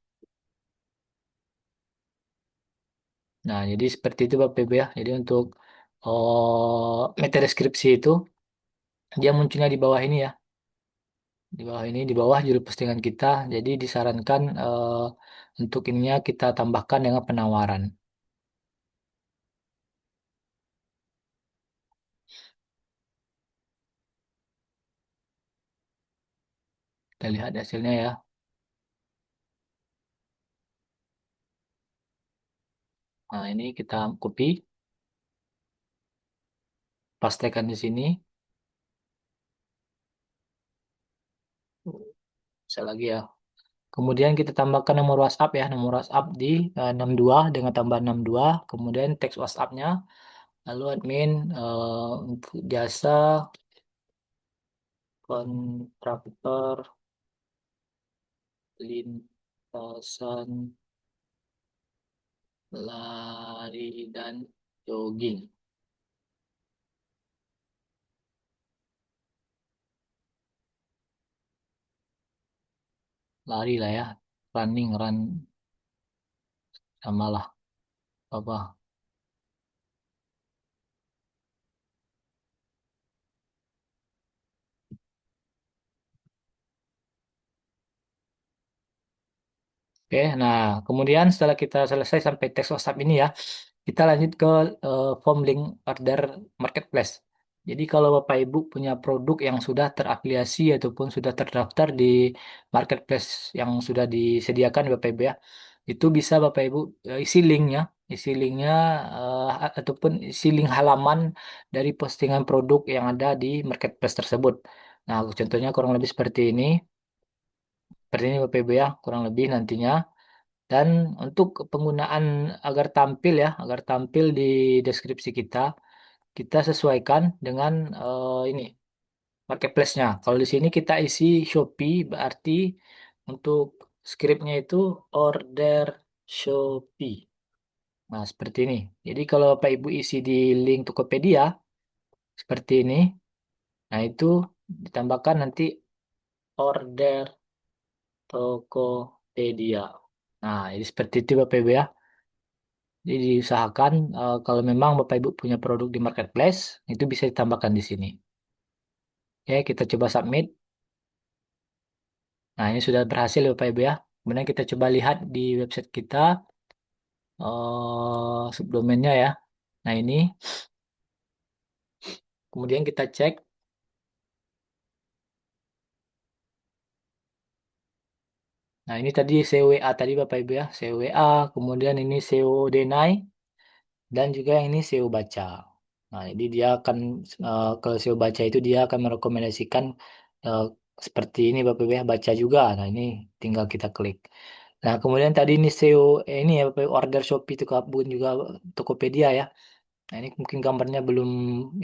Nah, jadi seperti itu Bapak Ibu ya. Jadi untuk meta deskripsi itu dia munculnya di bawah ini ya. Di bawah ini, di bawah judul postingan kita. Jadi disarankan untuk ininya kita tambahkan dengan penawaran. Kita lihat hasilnya ya. Nah, ini kita copy, pastekan di sini. Bisa lagi ya. Kemudian kita tambahkan nomor WhatsApp ya. Nomor WhatsApp di 62 dengan tambah 62. Kemudian teks WhatsApp-nya. Lalu admin untuk jasa kontraktor lintasan lari dan jogging. Lari lah ya. Running, run sama lah. Apa? Oke, nah kemudian setelah kita selesai sampai teks WhatsApp ini ya, kita lanjut ke form link order marketplace. Jadi kalau Bapak Ibu punya produk yang sudah terafiliasi ataupun sudah terdaftar di marketplace yang sudah disediakan Bapak Ibu ya, itu bisa Bapak Ibu isi linknya ataupun isi link halaman dari postingan produk yang ada di marketplace tersebut. Nah, contohnya kurang lebih seperti ini. Seperti ini Bapak Ibu ya, kurang lebih nantinya. Dan untuk penggunaan agar tampil ya, agar tampil di deskripsi kita, kita sesuaikan dengan ini marketplace-nya. Kalau di sini kita isi Shopee, berarti untuk scriptnya itu order Shopee. Nah, seperti ini. Jadi kalau Bapak Ibu isi di link Tokopedia, seperti ini. Nah, itu ditambahkan nanti order Tokopedia. Nah, ini seperti itu Bapak Ibu ya. Jadi diusahakan kalau memang Bapak Ibu punya produk di marketplace, itu bisa ditambahkan di sini. Oke, kita coba submit. Nah, ini sudah berhasil Bapak Ibu ya. Kemudian kita coba lihat di website kita subdomainnya ya. Nah, ini kemudian kita cek. Nah, ini tadi CWA tadi Bapak Ibu ya. CWA, kemudian ini SEO Denai dan juga yang ini SEO Baca. Nah, jadi dia akan kalau SEO Baca itu dia akan merekomendasikan eh, seperti ini Bapak Ibu ya, baca juga. Nah, ini tinggal kita klik. Nah, kemudian tadi ini SEO ini ya Bapak Ibu, order Shopee itu bukan juga Tokopedia ya. Nah, ini mungkin gambarnya belum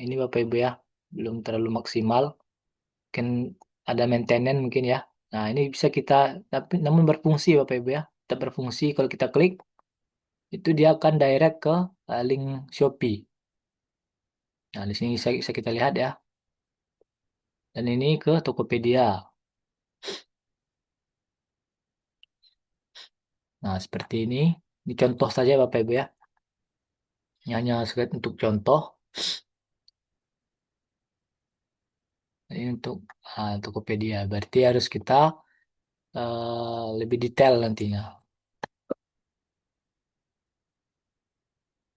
ini Bapak Ibu ya, belum terlalu maksimal. Mungkin ada maintenance mungkin ya. Nah, ini bisa kita tapi namun berfungsi Bapak Ibu ya. Tetap berfungsi kalau kita klik itu dia akan direct ke link Shopee. Nah, di sini bisa kita lihat ya. Dan ini ke Tokopedia. Nah, seperti ini. Ini contoh saja Bapak Ibu ya. Ini hanya sekedar untuk contoh. Ini untuk Tokopedia. Berarti harus kita lebih detail nantinya.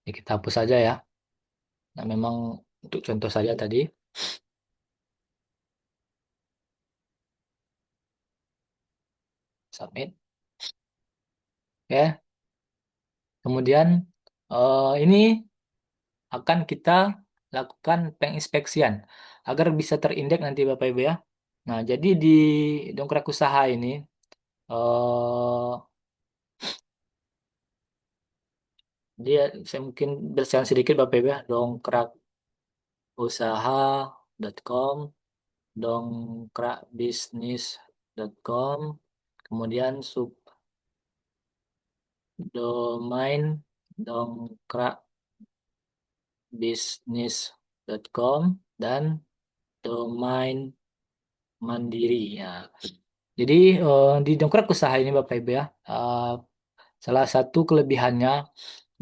Ini kita hapus saja ya. Nah, memang untuk contoh saja tadi. Submit. Oke. Kemudian ini akan kita lakukan penginspeksian agar bisa terindeks nanti Bapak Ibu ya. Nah, jadi di dongkrak usaha ini eh dia saya mungkin berselang sedikit Bapak Ibu ya. Dongkrakusaha.com, dongkrakbisnis.com, kemudian subdomain dongkrakbisnis.com dan domain mandiri ya. Jadi di dongkrak usaha ini Bapak Ibu ya, salah satu kelebihannya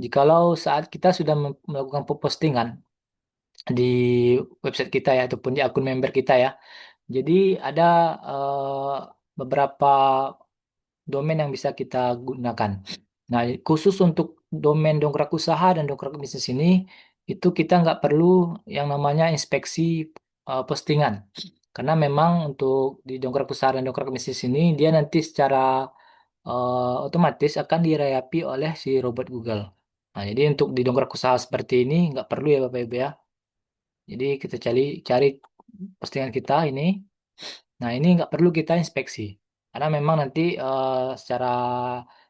jikalau saat kita sudah melakukan postingan di website kita ya ataupun di akun member kita ya. Jadi ada beberapa domain yang bisa kita gunakan. Nah, khusus untuk domain dongkrak usaha dan dongkrak bisnis ini, itu kita nggak perlu yang namanya inspeksi postingan. Karena memang untuk di dongkrak usaha dan dongkrak bisnis ini, dia nanti secara otomatis akan dirayapi oleh si robot Google. Nah, jadi untuk di dongkrak usaha seperti ini, nggak perlu ya Bapak Ibu ya. Jadi kita cari postingan kita ini. Nah, ini nggak perlu kita inspeksi. Karena memang nanti secara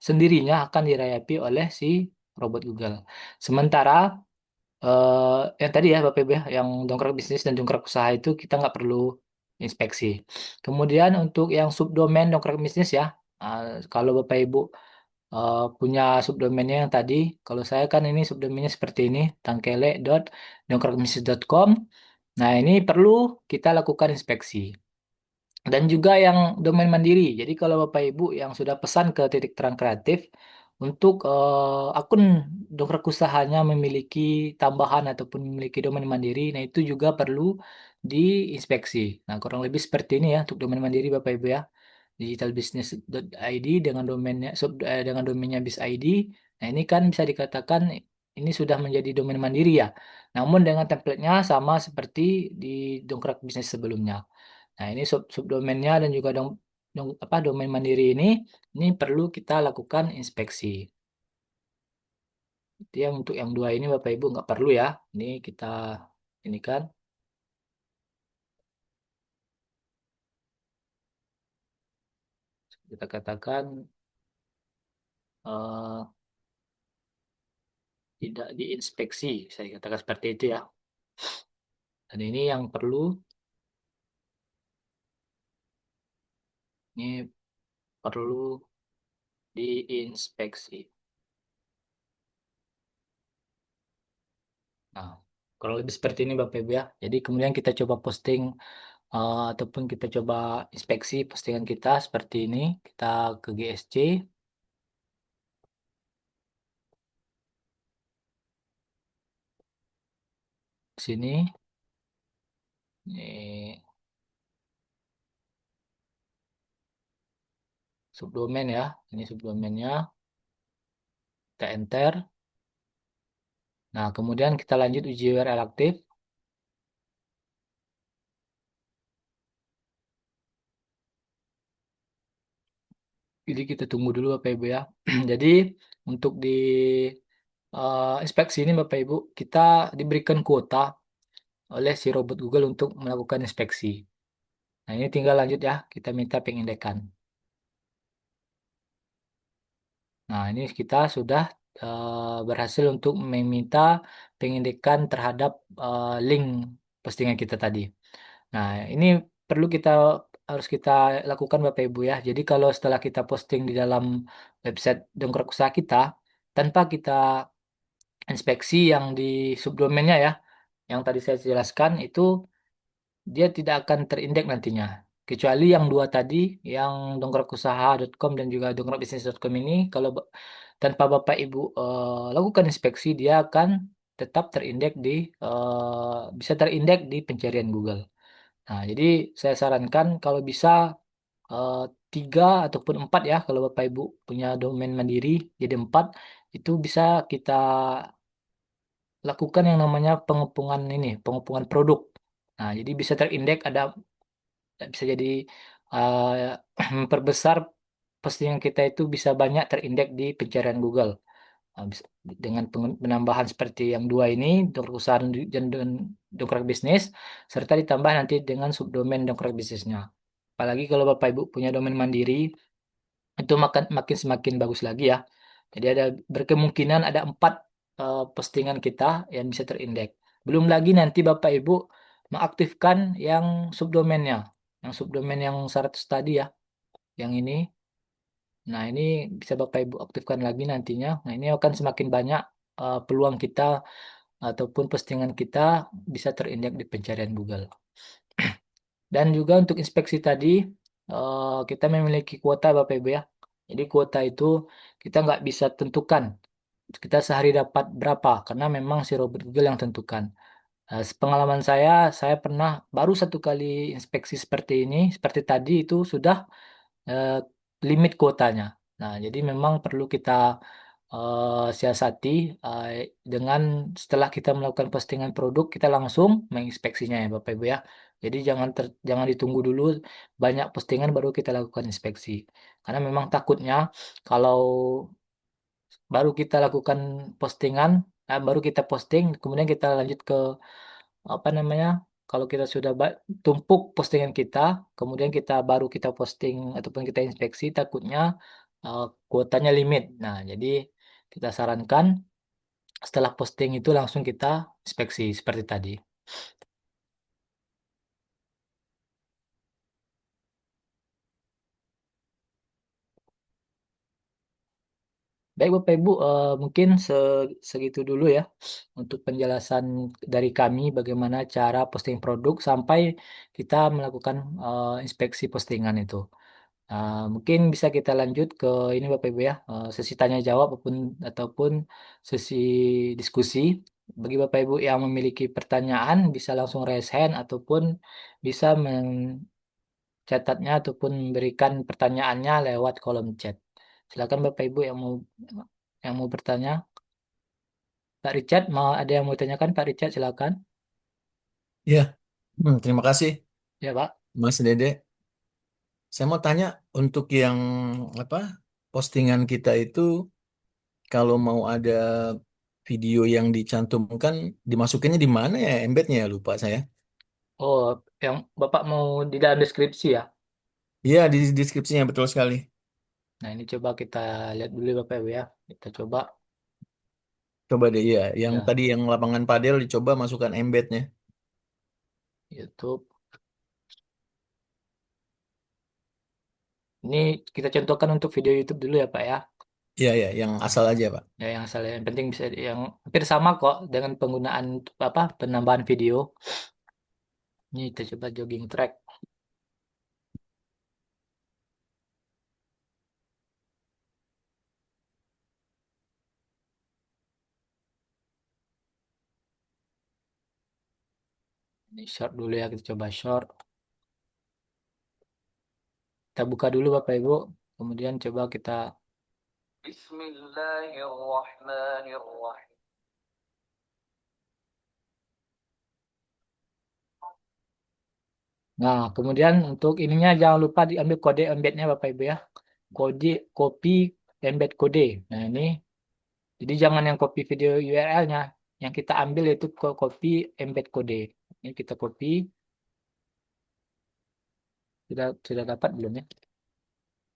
sendirinya akan dirayapi oleh si robot Google. Sementara yang tadi ya Bapak Ibu ya, yang dongkrak bisnis dan dongkrak usaha itu kita nggak perlu inspeksi. Kemudian untuk yang subdomain dongkrak bisnis ya, uh, kalau Bapak Ibu punya subdomainnya yang tadi, kalau saya kan ini subdomainnya seperti ini, tangkele.dongkrakbisnis.com. Nah, ini perlu kita lakukan inspeksi. Dan juga yang domain mandiri. Jadi kalau Bapak Ibu yang sudah pesan ke Titik Terang Kreatif untuk akun dongkrak usahanya memiliki tambahan ataupun memiliki domain mandiri, nah itu juga perlu diinspeksi. Nah, kurang lebih seperti ini ya untuk domain mandiri Bapak Ibu ya. Digitalbusiness.id dengan dengan domainnya BIS.id. Nah, ini kan bisa dikatakan ini sudah menjadi domain mandiri ya. Namun dengan template-nya sama seperti di dongkrak bisnis sebelumnya. Nah, ini subdomainnya dan juga domain mandiri ini perlu kita lakukan inspeksi. Itu yang untuk yang dua ini Bapak Ibu nggak perlu ya. Ini kita ini kan kita katakan eh, tidak diinspeksi, saya katakan seperti itu ya. Dan ini yang perlu, ini perlu diinspeksi. Nah, kalau lebih seperti ini Bapak Ibu ya. Jadi kemudian kita coba posting ataupun kita coba inspeksi postingan kita seperti ini. Kita ke GSC sini. Ini subdomain ya. Ini subdomainnya. Kita enter. Nah, kemudian kita lanjut uji URL aktif. Jadi kita tunggu dulu Bapak Ibu ya. Jadi untuk di inspeksi ini Bapak Ibu, kita diberikan kuota oleh si robot Google untuk melakukan inspeksi. Nah, ini tinggal lanjut ya, kita minta pengindekan. Nah, ini kita sudah berhasil untuk meminta pengindekan terhadap link postingan kita tadi. Nah, ini perlu kita harus kita lakukan Bapak Ibu ya. Jadi kalau setelah kita posting di dalam website Dongkrak Usaha kita, tanpa kita inspeksi yang di subdomainnya ya, yang tadi saya jelaskan itu dia tidak akan terindeks nantinya. Kecuali yang dua tadi, yang dongkrakusaha.com dan juga dongkrakbisnis.com ini, kalau tanpa Bapak Ibu lakukan inspeksi, dia akan tetap terindeks di bisa terindeks di pencarian Google. Nah, jadi saya sarankan kalau bisa eh, tiga ataupun empat ya, kalau Bapak Ibu punya domain mandiri, jadi empat itu bisa kita lakukan yang namanya pengepungan ini, pengepungan produk. Nah, jadi bisa terindeks ada bisa jadi memperbesar postingan kita itu bisa banyak terindeks di pencarian Google. Dengan penambahan seperti yang dua ini, dongkrak usaha dan dongkrak bisnis, serta ditambah nanti dengan subdomain dongkrak bisnisnya. Apalagi kalau Bapak Ibu punya domain mandiri, itu makin semakin bagus lagi ya. Jadi ada berkemungkinan ada empat postingan kita yang bisa terindeks. Belum lagi nanti Bapak Ibu mengaktifkan yang subdomainnya, yang subdomain yang 100 tadi ya, yang ini. Nah ini bisa Bapak Ibu aktifkan lagi nantinya. Nah ini akan semakin banyak peluang kita ataupun postingan kita bisa terindeks di pencarian Google. Dan juga untuk inspeksi tadi, kita memiliki kuota Bapak Ibu ya. Jadi kuota itu kita nggak bisa tentukan. Kita sehari dapat berapa, karena memang si robot Google yang tentukan. Sepengalaman saya pernah baru satu kali inspeksi seperti ini, seperti tadi itu sudah eh, limit kuotanya. Nah, jadi memang perlu kita siasati eh, dengan setelah kita melakukan postingan produk, kita langsung menginspeksinya ya Bapak Ibu ya. Jadi jangan ditunggu dulu banyak postingan baru kita lakukan inspeksi. Karena memang takutnya kalau baru kita lakukan postingan, baru kita posting, kemudian kita lanjut ke apa namanya? Kalau kita sudah tumpuk postingan kita, kemudian kita posting ataupun kita inspeksi, takutnya kuotanya limit. Nah, jadi kita sarankan setelah posting itu langsung kita inspeksi seperti tadi. Baik Bapak Ibu, mungkin segitu dulu ya untuk penjelasan dari kami bagaimana cara posting produk sampai kita melakukan inspeksi postingan itu. Mungkin bisa kita lanjut ke ini Bapak Ibu ya, sesi tanya jawab ataupun sesi diskusi. Bagi Bapak Ibu yang memiliki pertanyaan bisa langsung raise hand ataupun bisa mencatatnya ataupun memberikan pertanyaannya lewat kolom chat. Silakan Bapak Ibu yang mau bertanya. Pak Richard, mau ada yang mau tanyakan Pak Richard, silakan. Ya, terima kasih Ya Pak. Mas Dede. Saya mau tanya untuk yang apa postingan kita itu kalau mau ada video yang dicantumkan dimasukinnya di mana ya embednya ya lupa saya. Oh, yang Bapak mau di dalam deskripsi ya? Iya di deskripsinya betul sekali. Nah, ini coba kita lihat dulu Bapak Ibu ya. Kita coba Coba deh ya, yang ya tadi yang lapangan padel dicoba masukkan embednya. YouTube. Ini kita contohkan untuk video YouTube dulu ya Pak ya. Iya ya, yang asal aja Pak. Ya yang asal yang penting bisa yang hampir sama kok dengan penggunaan apa penambahan video. Ini kita coba jogging track. Ini short dulu ya, kita coba short. Kita buka dulu Bapak Ibu. Kemudian coba kita Bismillahirrahmanirrahim. Nah, kemudian untuk ininya jangan lupa diambil kode embednya Bapak Ibu ya. Kode copy embed kode. Nah, ini jadi jangan yang copy video URL-nya. Yang kita ambil itu copy embed kode. Ini kita copy. Sudah dapat belum ya?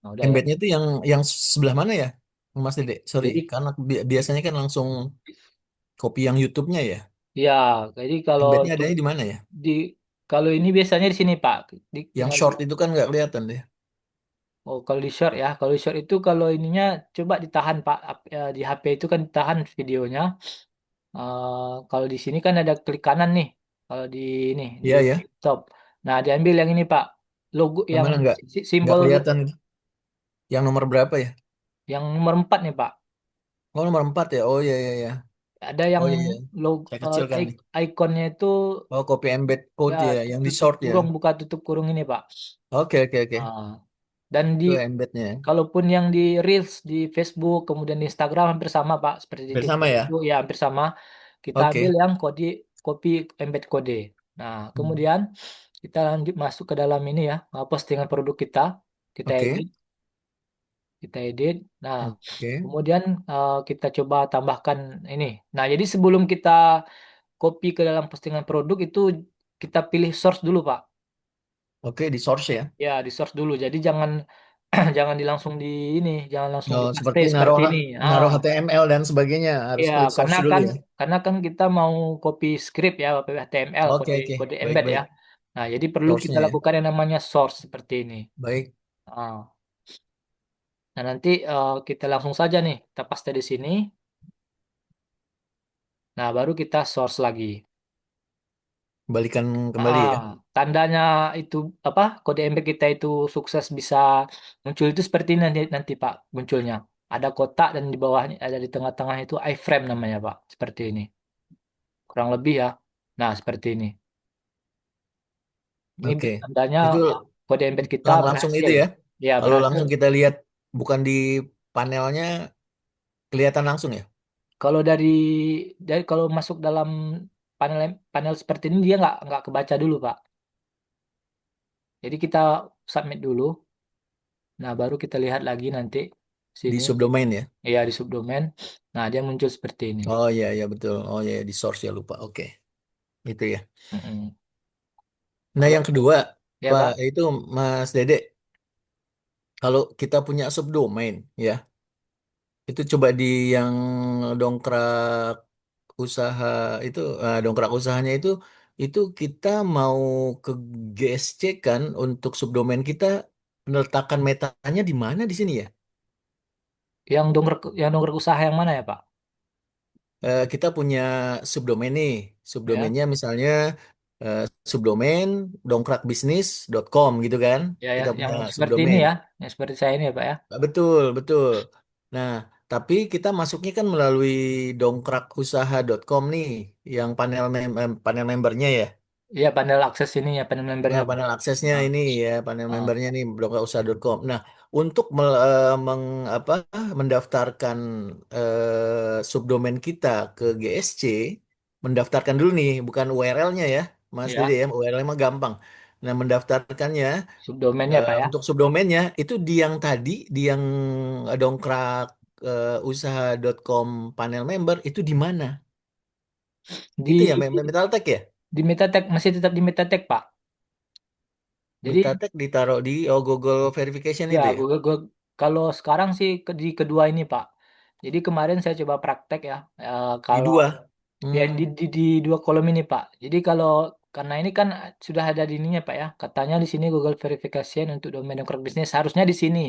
Nah, udah ya. Embednya itu yang sebelah mana ya, Mas Dede? Sorry, Jadi karena biasanya kan langsung copy yang YouTube-nya ya. ya, jadi kalau Embednya untuk adanya di mana ya? di kalau ini biasanya di sini Pak. Yang Tinggal short itu kan nggak kelihatan deh. oh kalau di short ya, kalau di short itu kalau ininya coba ditahan Pak. Di HP itu kan ditahan videonya. Kalau di sini kan ada klik kanan nih. Kalau di ini di Iya ya. laptop. Nah, diambil yang ini Pak. Logo Yang yang mana nggak simbol kelihatan itu. Yang nomor berapa ya? yang nomor 4 nih Pak. Oh nomor 4 ya. Oh iya iya iya. Ada yang Oh iya iya. logo Saya kecilkan nih. ikonnya itu Oh copy embed ya code ya, yang di tutup short ya. kurung buka tutup kurung ini Pak. Oke oke oke. Ah, dan di Itu embednya ya. kalaupun yang di Reels di Facebook kemudian di Instagram hampir sama Pak seperti di Bersama TikTok itu ya. ya hampir sama. Kita ambil Oke. yang copy embed kode. Nah, Hmm. kemudian kita lanjut masuk ke dalam ini ya, postingan produk kita. Kita Oke edit, kita edit. Nah, oke kemudian kita coba tambahkan ini. Nah, jadi sebelum kita copy ke dalam postingan produk itu kita pilih source dulu, Pak. oke di source ya. Ya, di source dulu. Jadi jangan jangan jangan langsung Oh, dipaste seperti seperti naruh ini. naruh HTML dan sebagainya harus Ya, klik source dulu ya. karena kan kita mau copy script ya, HTML, Oke kode oke. kode Baik embed ya. baik. Nah, jadi perlu kita Source-nya ya. lakukan yang namanya source seperti ini. Baik. Ah, nah, nanti kita langsung saja nih, kita paste di sini. Nah, baru kita source lagi. Kembalikan kembali Ah, ya. tandanya itu apa? Kode embed kita itu sukses bisa muncul itu seperti ini nanti Pak munculnya. Ada kotak dan di bawahnya ada di tengah-tengah itu iframe namanya Pak. Seperti ini. Kurang lebih ya. Nah, seperti ini. Ini Oke. tandanya Itu kode embed kita langsung itu berhasil. ya. Ya, Kalau berhasil. langsung kita lihat bukan di panelnya kelihatan langsung ya. Kalau dari kalau masuk dalam panel panel seperti ini dia nggak kebaca dulu Pak. Jadi kita submit dulu. Nah, baru kita lihat lagi nanti Di sini. subdomain ya. Ya, di subdomain. Nah, dia muncul seperti ini. Oh iya iya betul. Oh iya di source ya lupa. Oke. Itu ya. Mm-mm. Nah, Kalau yang kedua, ya Pak, Pak, itu Mas Dede, kalau kita punya subdomain ya, itu coba di yang dongkrak usaha itu dongkrak usahanya itu kita mau ke GSC kan untuk subdomain kita penetakan metanya di mana di sini ya? yang dongkrak usaha yang mana ya Pak? Kita punya subdomain nih. Ya, Subdomainnya misalnya eh, subdomain dongkrakbisnis.com gitu kan. ya, Kita yang punya seperti ini subdomain. ya, yang seperti saya ini ya Pak ya. Betul, betul. Nah, tapi kita masuknya kan melalui dongkrakusaha.com nih, yang panel membernya ya. Iya, panel akses ini ya, panel Nah, membernya Pak. panel aksesnya Ah, ini ya, panel ah, membernya nih dongkrakusaha.com. Nah, untuk mendaftarkan subdomain kita ke GSC, mendaftarkan dulu nih, bukan URL-nya ya, Mas Dede ya, ya, URL mah gampang. Nah, mendaftarkannya subdomainnya Pak ya. untuk subdomainnya itu di yang tadi di yang dongkrak usaha.com panel member itu di mana? Itu Di ya Metaltech ya? di Metatek masih tetap di Metatek Pak. Jadi Metatek ditaruh di Google verification ya itu ya? Google kalau sekarang sih di kedua ini Pak. Jadi kemarin saya coba praktek ya. Di Kalau dua. ya Hmm. di dua kolom ini Pak. Jadi kalau karena ini kan sudah ada di ininya Pak ya. Katanya di sini Google Verification untuk domain dongkrak bisnis harusnya di sini.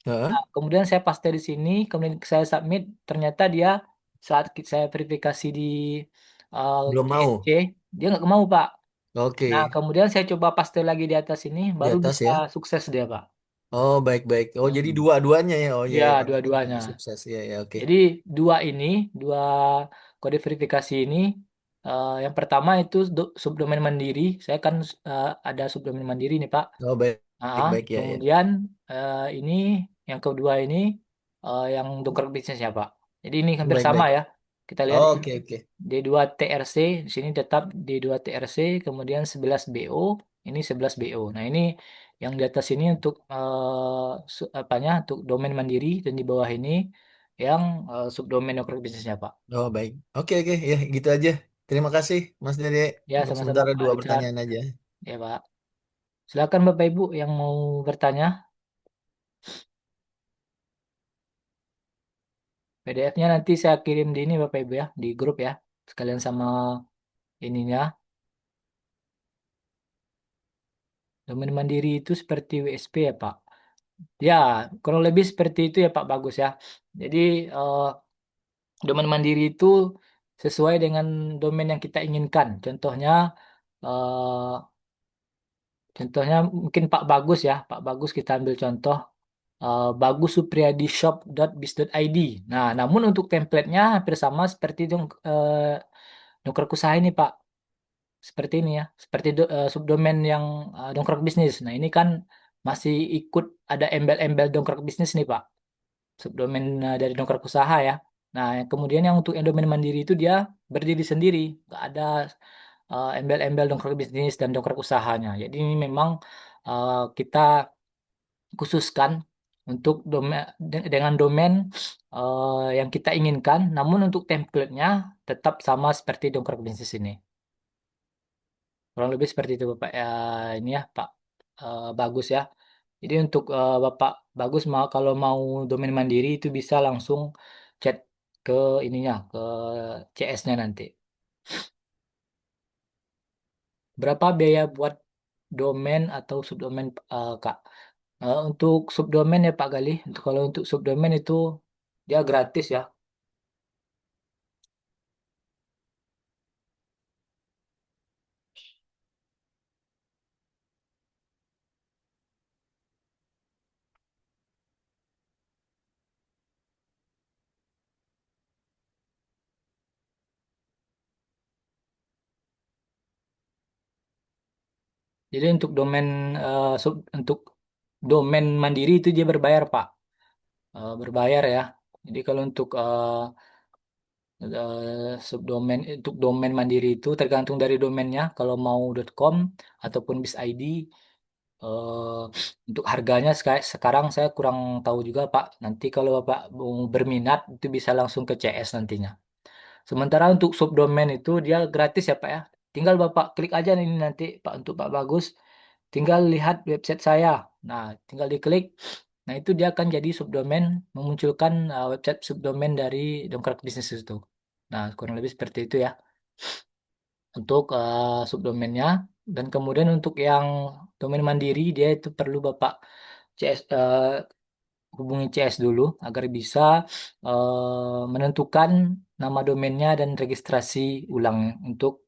Heeh. Nah, kemudian saya paste di sini, kemudian saya submit. Ternyata dia saat saya verifikasi di Belum CSC, mau. dia nggak mau Pak. Nah, Oke. kemudian saya coba paste lagi di atas ini, Di baru atas bisa ya. sukses dia Pak. Oh, baik-baik. Oh, jadi Hmm. dua-duanya ya. Oh, ya, Ya, ya. Makanya dua-duanya. bisa sukses. Ya, ya, oke. Jadi dua ini, dua kode verifikasi ini, yang pertama itu subdomain mandiri. Saya kan ada subdomain mandiri nih Pak. Oh, baik. Ah, Baik-baik ya, ya. kemudian ini yang kedua ini yang dongkrak bisnisnya Pak. Jadi ini hampir sama Baik-baik. ya. Kita lihat di sini Oke, oke. D2 TRC, di sini tetap D2 TRC, kemudian 11 BO, ini 11 BO. Nah, ini yang di atas ini untuk apanya? Untuk domain mandiri dan di bawah ini yang subdomain dongkrak bisnisnya Pak. Oh, baik. Oke, oke. Ya, gitu aja. Terima kasih, Mas Dede. Ya, Untuk sama-sama sementara Pak dua Richard. pertanyaan aja. Ya, Pak. Silakan Bapak Ibu yang mau bertanya. PDF-nya nanti saya kirim di ini Bapak Ibu ya, di grup ya. Sekalian sama ininya. Domain mandiri itu seperti WSP ya Pak. Ya, kurang lebih seperti itu ya Pak, bagus ya. Jadi domain mandiri itu sesuai dengan domain yang kita inginkan. Eh, contohnya mungkin Pak Bagus ya, Pak Bagus kita ambil contoh. Bagussupriyadishop.biz.id. Nah, namun untuk template-nya hampir sama seperti Dongkrak Usaha ini Pak. Seperti ini ya, seperti subdomain yang dongkrak bisnis. Nah, ini kan masih ikut ada embel-embel dongkrak bisnis nih, Pak. Subdomain dari dongkrak usaha ya. Nah, yang kemudian yang untuk yang domain mandiri itu dia berdiri sendiri, nggak ada embel-embel dongkrak bisnis dan dongkrak usahanya. Jadi ini memang kita khususkan untuk dengan domain yang kita inginkan, namun untuk template-nya tetap sama seperti dongkrak bisnis ini. Kurang lebih seperti itu Bapak ya, ini ya Pak Bagus ya. Jadi untuk Bapak Bagus mau kalau mau domain mandiri itu bisa langsung chat ke ininya ke CS-nya nanti. Berapa biaya buat domain atau subdomain Kak? Untuk subdomain ya Pak Galih. Kalau untuk subdomain itu dia gratis ya. Jadi untuk domain untuk domain mandiri itu dia berbayar Pak. Berbayar ya. Jadi kalau untuk subdomain untuk domain mandiri itu tergantung dari domainnya. Kalau mau .com ataupun .biz.id eh, untuk harganya sekarang saya kurang tahu juga Pak. Nanti kalau Bapak mau berminat itu bisa langsung ke CS nantinya. Sementara untuk subdomain itu dia gratis ya Pak ya. Tinggal Bapak klik aja ini nanti Pak untuk Pak Bagus. Tinggal lihat website saya. Nah, tinggal diklik. Nah, itu dia akan jadi subdomain memunculkan website subdomain dari Dongkrak Bisnis itu. Nah, kurang lebih seperti itu ya untuk subdomainnya. Dan kemudian untuk yang domain mandiri dia itu perlu Bapak CS hubungi CS dulu agar bisa menentukan nama domainnya dan registrasi ulang untuk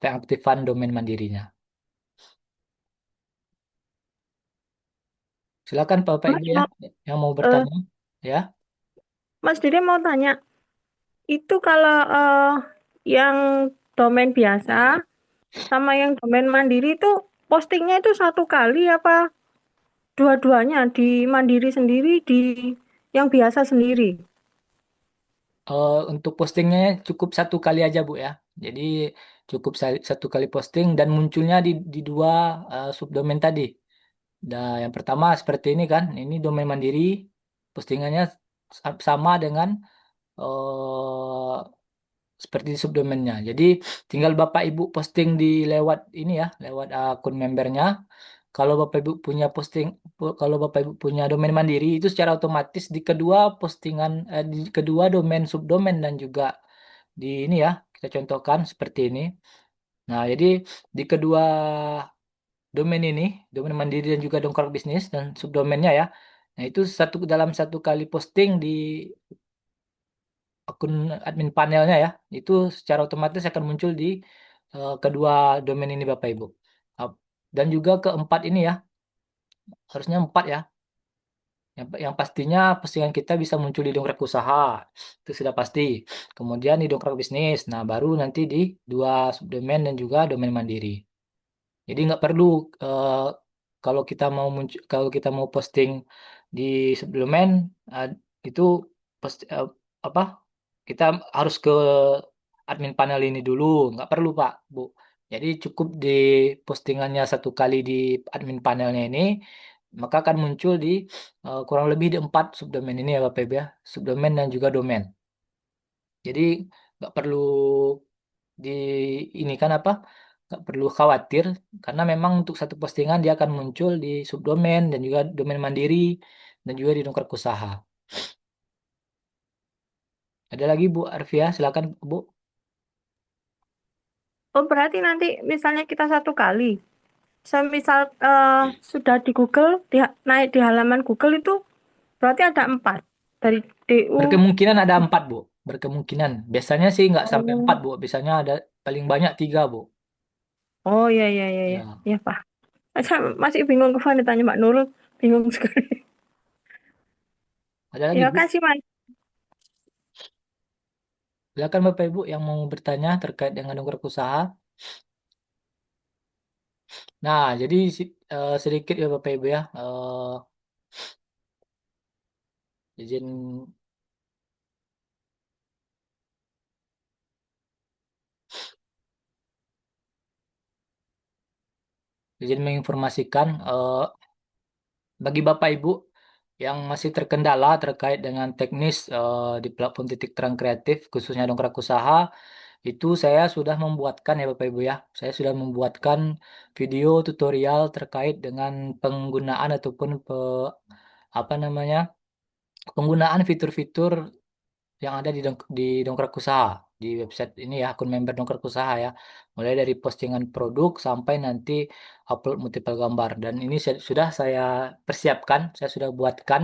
pengaktifan domain mandirinya. Silakan Bapak Mas Ibu ya mau yang mau eh, bertanya ya. Mas Dede mau tanya, itu kalau yang domain biasa sama yang domain mandiri itu postingnya itu satu kali apa dua-duanya di mandiri sendiri di yang biasa sendiri? Untuk postingnya cukup satu kali aja Bu ya. Jadi cukup satu kali posting dan munculnya di dua subdomain tadi. Nah, yang pertama seperti ini kan, ini domain mandiri, postingannya sama dengan eh, seperti subdomainnya. Jadi tinggal Bapak Ibu posting di lewat ini ya, lewat akun membernya. kalau Bapak Ibu punya kalau Bapak Ibu punya domain mandiri itu secara otomatis di kedua di kedua domain subdomain dan juga di ini ya kita contohkan seperti ini. Nah, jadi di kedua domain ini, domain mandiri dan juga dongkrak bisnis dan subdomainnya ya. Nah, itu dalam satu kali posting di akun admin panelnya ya, itu secara otomatis akan muncul di kedua domain ini Bapak Ibu. Ap- Dan juga keempat ini ya, harusnya empat ya. Yang pastinya postingan kita bisa muncul di dongkrak usaha, itu sudah pasti. Kemudian di dongkrak bisnis, nah baru nanti di dua subdomain dan juga domain mandiri. Jadi nggak perlu eh, kalau kita mau posting di suplemen eh, itu post, apa kita harus ke admin panel ini dulu, nggak perlu Pak Bu. Jadi cukup di postingannya satu kali di admin panelnya ini, maka akan muncul di kurang lebih di empat subdomain ini ya Bapak Ibu ya, subdomain dan juga domain. Jadi nggak perlu di ini kan apa nggak perlu khawatir karena memang untuk satu postingan dia akan muncul di subdomain dan juga domain mandiri dan juga di dongkrak usaha. Ada lagi Bu Arfia, silakan Bu. Oh, berarti nanti misalnya kita satu kali, semisal sudah di Google, naik di halaman Google itu berarti ada 4 dari DU. Berkemungkinan ada empat Bu, berkemungkinan. Biasanya sih nggak sampai empat Oh, Bu, biasanya ada paling banyak tiga Bu. oh ya ya ya ya, Ya, ya Pak. Saya masih bingung kemarin ditanya Mbak Nurul, bingung sekali. ada lagi Ya Bu. kasih Mas. Silakan Bapak Ibu yang mau bertanya terkait dengan dongkrak usaha. Nah, jadi sedikit ya Bapak Ibu ya, izin izin menginformasikan bagi Bapak Ibu yang masih terkendala terkait dengan teknis di platform Titik Terang Kreatif, khususnya dongkrak usaha, itu saya sudah membuatkan ya Bapak Ibu ya. Saya sudah membuatkan video tutorial terkait dengan penggunaan ataupun apa namanya penggunaan fitur-fitur yang ada di Dongkrak Usaha di website ini ya akun member Dongkrak Usaha ya mulai dari postingan produk sampai nanti upload multiple gambar dan ini sudah saya persiapkan saya sudah buatkan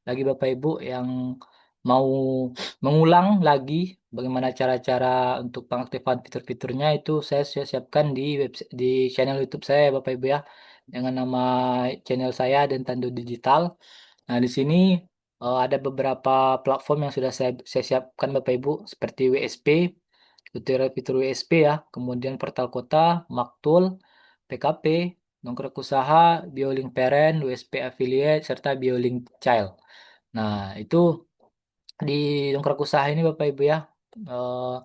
bagi Bapak Ibu yang mau mengulang lagi bagaimana cara-cara untuk pengaktifan fitur-fiturnya itu saya sudah siapkan di di channel YouTube saya Bapak Ibu ya dengan nama channel saya dan Tando Digital. Nah, di sini ada beberapa platform yang sudah saya siapkan Bapak Ibu seperti WSP, fitur WSP ya, kemudian Portal Kota, Maktul, PKP, Dongkrak Usaha, Biolink Parent, WSP Affiliate, serta Biolink Child. Nah, itu di Dongkrak Usaha ini Bapak Ibu ya, eh,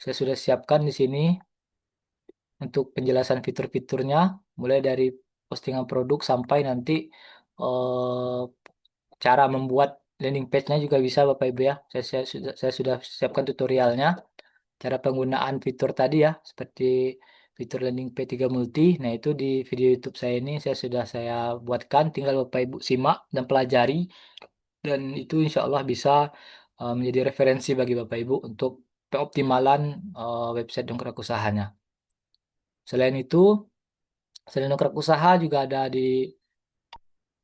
saya sudah siapkan di sini untuk penjelasan fitur-fiturnya, mulai dari postingan produk sampai nanti eh, cara membuat landing page-nya juga bisa Bapak Ibu ya. Saya sudah siapkan tutorialnya. Cara penggunaan fitur tadi ya, seperti fitur landing page 3 multi. Nah, itu di video YouTube saya ini saya buatkan. Tinggal Bapak Ibu simak dan pelajari. Dan itu insya Allah bisa menjadi referensi bagi Bapak Ibu untuk pengoptimalan website dongkrak usahanya. Selain itu, selain dongkrak usaha juga ada di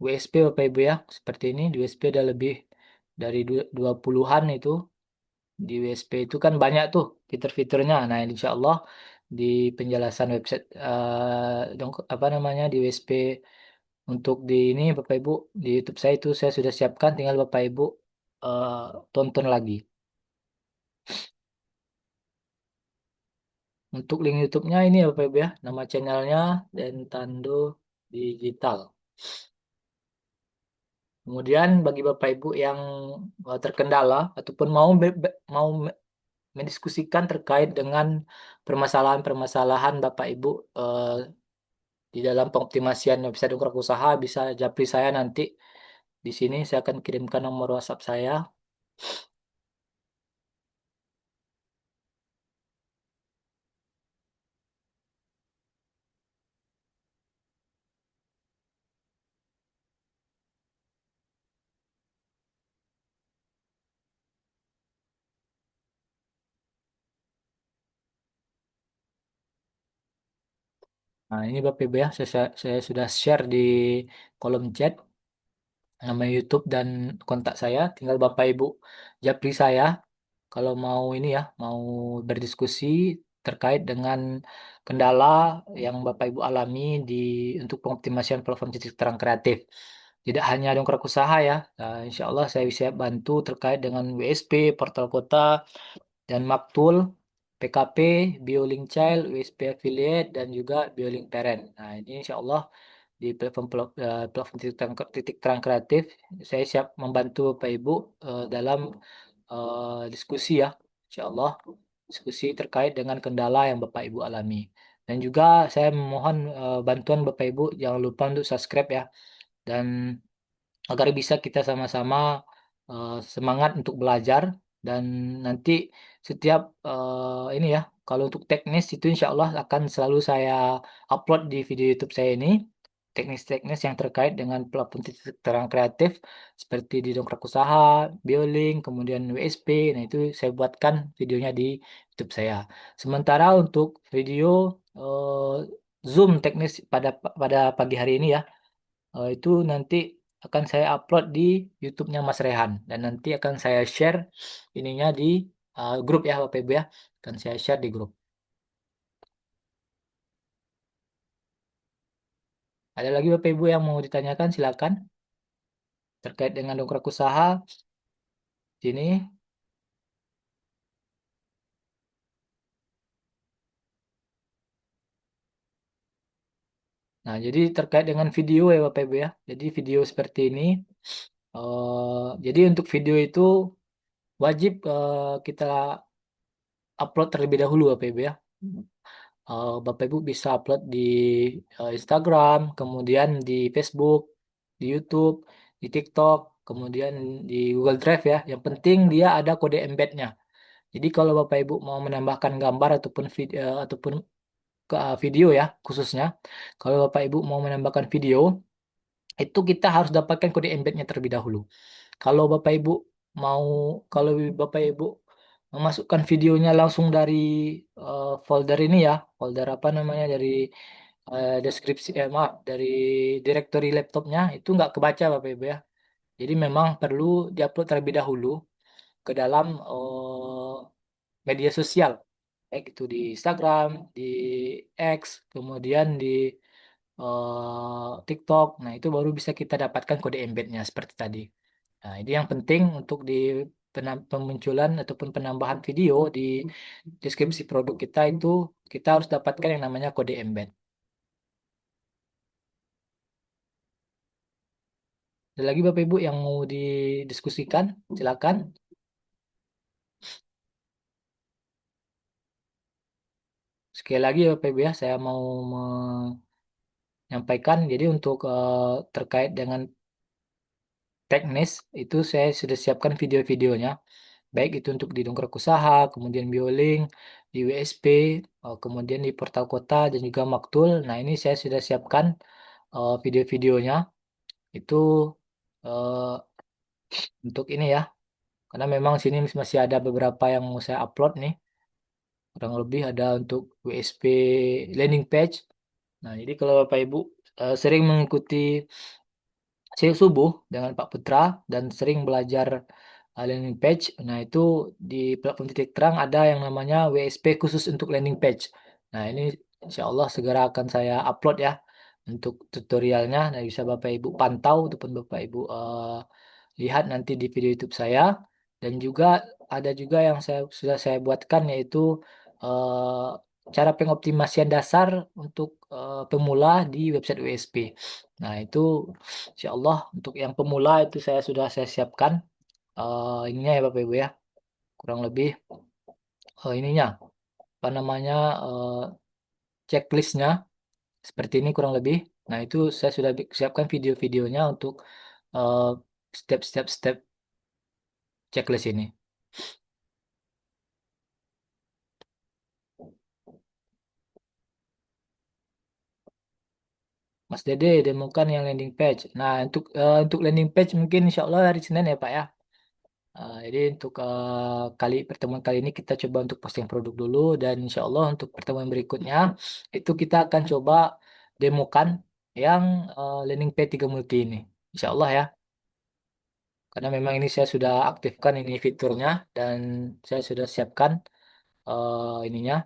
WSP Bapak Ibu ya. Seperti ini, di WSP ada lebih dari 20-an itu. Di WSP itu kan banyak tuh fitur-fiturnya. Nah, insya Allah di penjelasan website dong apa namanya di WSP untuk di ini Bapak Ibu di YouTube saya itu saya sudah siapkan tinggal Bapak Ibu eh, tonton lagi. Untuk link YouTube-nya ini ya Bapak Ibu ya, nama channelnya Dentando Digital. Kemudian bagi Bapak Ibu yang terkendala ataupun mau mendiskusikan terkait dengan permasalahan-permasalahan Bapak Ibu di dalam pengoptimasian website dongkrak usaha bisa japri saya nanti di sini saya akan kirimkan nomor WhatsApp saya. Nah, ini Bapak Ibu ya, saya sudah share di kolom chat nama YouTube dan kontak saya. Tinggal Bapak Ibu japri saya kalau mau ini ya, mau berdiskusi terkait dengan kendala yang Bapak Ibu alami untuk pengoptimasian platform titik terang kreatif. Tidak hanya dongkrak usaha ya, insya Allah saya bisa bantu terkait dengan WSP, portal kota, dan Maktul, PKP, BioLink Child, USP Affiliate, dan juga BioLink Parent. Nah, ini insya Allah di platform titik terang kreatif, saya siap membantu Bapak Ibu dalam diskusi ya, insya Allah, diskusi terkait dengan kendala yang Bapak Ibu alami. Dan juga saya memohon bantuan Bapak Ibu, jangan lupa untuk subscribe ya, dan agar bisa kita sama-sama semangat untuk belajar dan nanti setiap ini ya, kalau untuk teknis itu insya Allah akan selalu saya upload di video YouTube saya ini, teknis-teknis yang terkait dengan platform titik terang kreatif seperti di dongkrak usaha, Biolink, kemudian WSP. Nah, itu saya buatkan videonya di YouTube saya. Sementara untuk video eh, Zoom teknis pada pagi hari ini ya, itu nanti akan saya upload di YouTube-nya Mas Rehan dan nanti akan saya share ininya di grup ya Bapak Ibu ya. Akan saya share di grup. Ada lagi Bapak Ibu yang mau ditanyakan silakan terkait dengan dongkrak usaha sini. Nah, jadi terkait dengan video ya Bapak Ibu ya. Jadi video seperti ini jadi untuk video itu wajib kita upload terlebih dahulu Bapak Ibu ya. Bapak Ibu bisa upload di Instagram, kemudian di Facebook, di YouTube, di TikTok, kemudian di Google Drive ya. Yang penting dia ada kode embednya. Jadi kalau Bapak Ibu mau menambahkan gambar ataupun video ya khususnya, kalau Bapak Ibu mau menambahkan video, itu kita harus dapatkan kode embednya terlebih dahulu. Kalau Bapak Ibu mau, kalau Bapak Ibu memasukkan videonya langsung dari folder ini ya, folder apa namanya dari deskripsi, maaf, dari directory laptopnya itu nggak kebaca Bapak Ibu ya. Jadi memang perlu diupload terlebih dahulu ke dalam media sosial, baik itu di Instagram, di X, kemudian di TikTok. Nah, itu baru bisa kita dapatkan kode embednya seperti tadi. Nah, ini yang penting untuk di pemunculan ataupun penambahan video di deskripsi produk kita itu kita harus dapatkan yang namanya kode embed. Ada lagi Bapak Ibu yang mau didiskusikan? Silakan. Sekali lagi Bapak Ibu ya, saya mau menyampaikan. Jadi untuk terkait dengan teknis itu saya sudah siapkan video-videonya. Baik itu untuk di Dongkrak Usaha, kemudian Biolink, di WSP, kemudian di Portal Kota dan juga Maktul. Nah, ini saya sudah siapkan video-videonya. Itu eh, untuk ini ya. Karena memang sini masih ada beberapa yang mau saya upload nih. Kurang lebih ada untuk WSP landing page. Nah, jadi kalau Bapak Ibu sering mengikuti saya subuh dengan Pak Putra dan sering belajar landing page. Nah, itu di platform titik terang ada yang namanya WSP khusus untuk landing page. Nah, ini insya Allah segera akan saya upload ya untuk tutorialnya. Nah, bisa Bapak Ibu pantau ataupun Bapak Ibu lihat nanti di video YouTube saya. Dan juga ada juga yang sudah saya buatkan yaitu cara pengoptimasian dasar untuk pemula di website WSP. Nah, itu insya Allah untuk yang pemula itu saya siapkan ininya ya Bapak Ibu ya. Kurang lebih ininya apa namanya checklistnya seperti ini kurang lebih. Nah, itu saya sudah siapkan video-videonya untuk eh, step checklist ini. Mas Dede demokan yang landing page. Nah, untuk landing page mungkin insya Allah hari Senin ya Pak ya. Jadi untuk pertemuan kali ini kita coba untuk posting produk dulu, dan insya Allah untuk pertemuan berikutnya itu kita akan coba demokan yang landing page 3 multi ini. Insya Allah ya. Karena memang ini saya sudah aktifkan ini fiturnya, dan saya sudah siapkan ininya.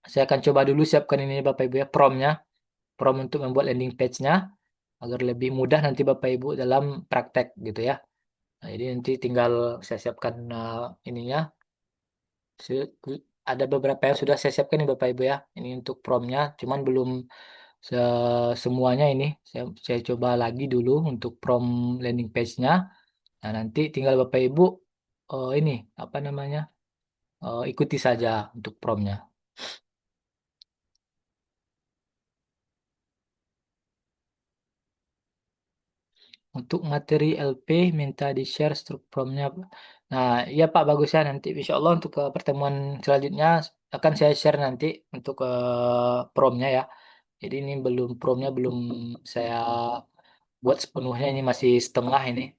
Saya akan coba dulu siapkan ini Bapak Ibu ya, prompt untuk membuat landing page-nya agar lebih mudah nanti Bapak Ibu dalam praktek gitu ya. Nah, jadi nanti tinggal saya siapkan ininya. Se- Ada beberapa yang sudah saya siapkan nih Bapak Ibu ya. Ini untuk promnya, cuman belum semuanya ini. Saya coba lagi dulu untuk prom landing page-nya. Nah, nanti tinggal Bapak Ibu ini apa namanya, ikuti saja untuk promnya. Untuk materi LP minta di-share promnya. Nah, iya Pak, bagus ya, nanti insya Allah untuk pertemuan selanjutnya akan saya share nanti untuk promnya ya. Jadi ini promnya belum saya buat sepenuhnya, ini masih setengah ini.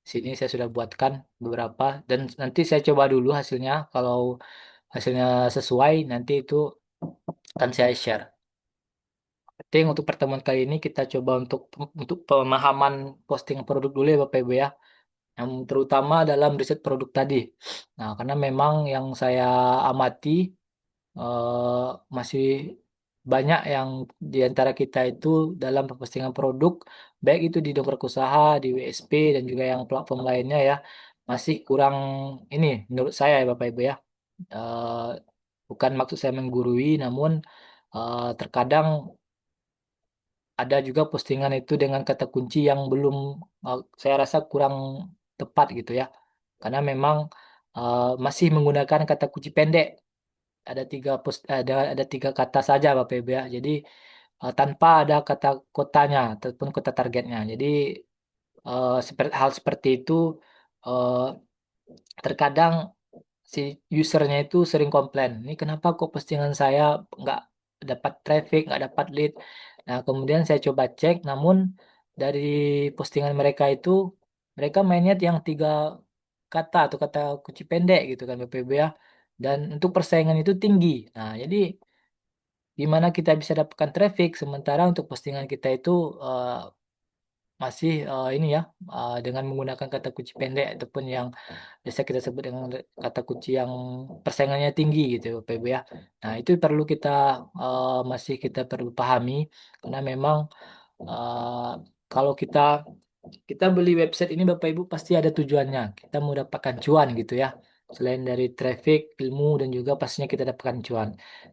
Sini saya sudah buatkan beberapa, dan nanti saya coba dulu hasilnya. Kalau hasilnya sesuai, nanti itu akan saya share. Penting untuk pertemuan kali ini kita coba untuk pemahaman posting produk dulu ya Bapak Ibu ya. Yang terutama dalam riset produk tadi. Nah, karena memang yang saya amati eh, masih banyak yang di antara kita itu dalam postingan produk, baik itu di Dongkrak Usaha, di WSP, dan juga yang platform lainnya ya, masih kurang ini menurut saya ya Bapak Ibu ya. Eh, Bukan maksud saya menggurui, namun terkadang ada juga postingan itu dengan kata kunci yang belum, saya rasa kurang tepat gitu ya. Karena memang masih menggunakan kata kunci pendek. Ada tiga kata saja Bapak Ibu ya. Jadi tanpa ada kata kotanya ataupun kota targetnya. Jadi hal seperti itu eh, terkadang si usernya itu sering komplain. Ini kenapa kok postingan saya nggak dapat traffic, nggak dapat lead. Nah, kemudian saya coba cek, namun dari postingan mereka itu mereka mainnya yang tiga kata atau kata kunci pendek gitu kan Bapak Ibu ya. Dan untuk persaingan itu tinggi. Nah, jadi gimana kita bisa dapatkan traffic sementara untuk postingan kita itu masih ini ya, dengan menggunakan kata kunci pendek ataupun yang biasa kita sebut dengan kata kunci yang persaingannya tinggi gitu Bapak Ibu ya. Nah, itu perlu masih kita perlu pahami, karena memang eh, kalau kita beli website ini Bapak Ibu pasti ada tujuannya. Kita mau dapatkan cuan gitu ya. Selain dari traffic, ilmu, dan juga pastinya kita dapatkan cuan.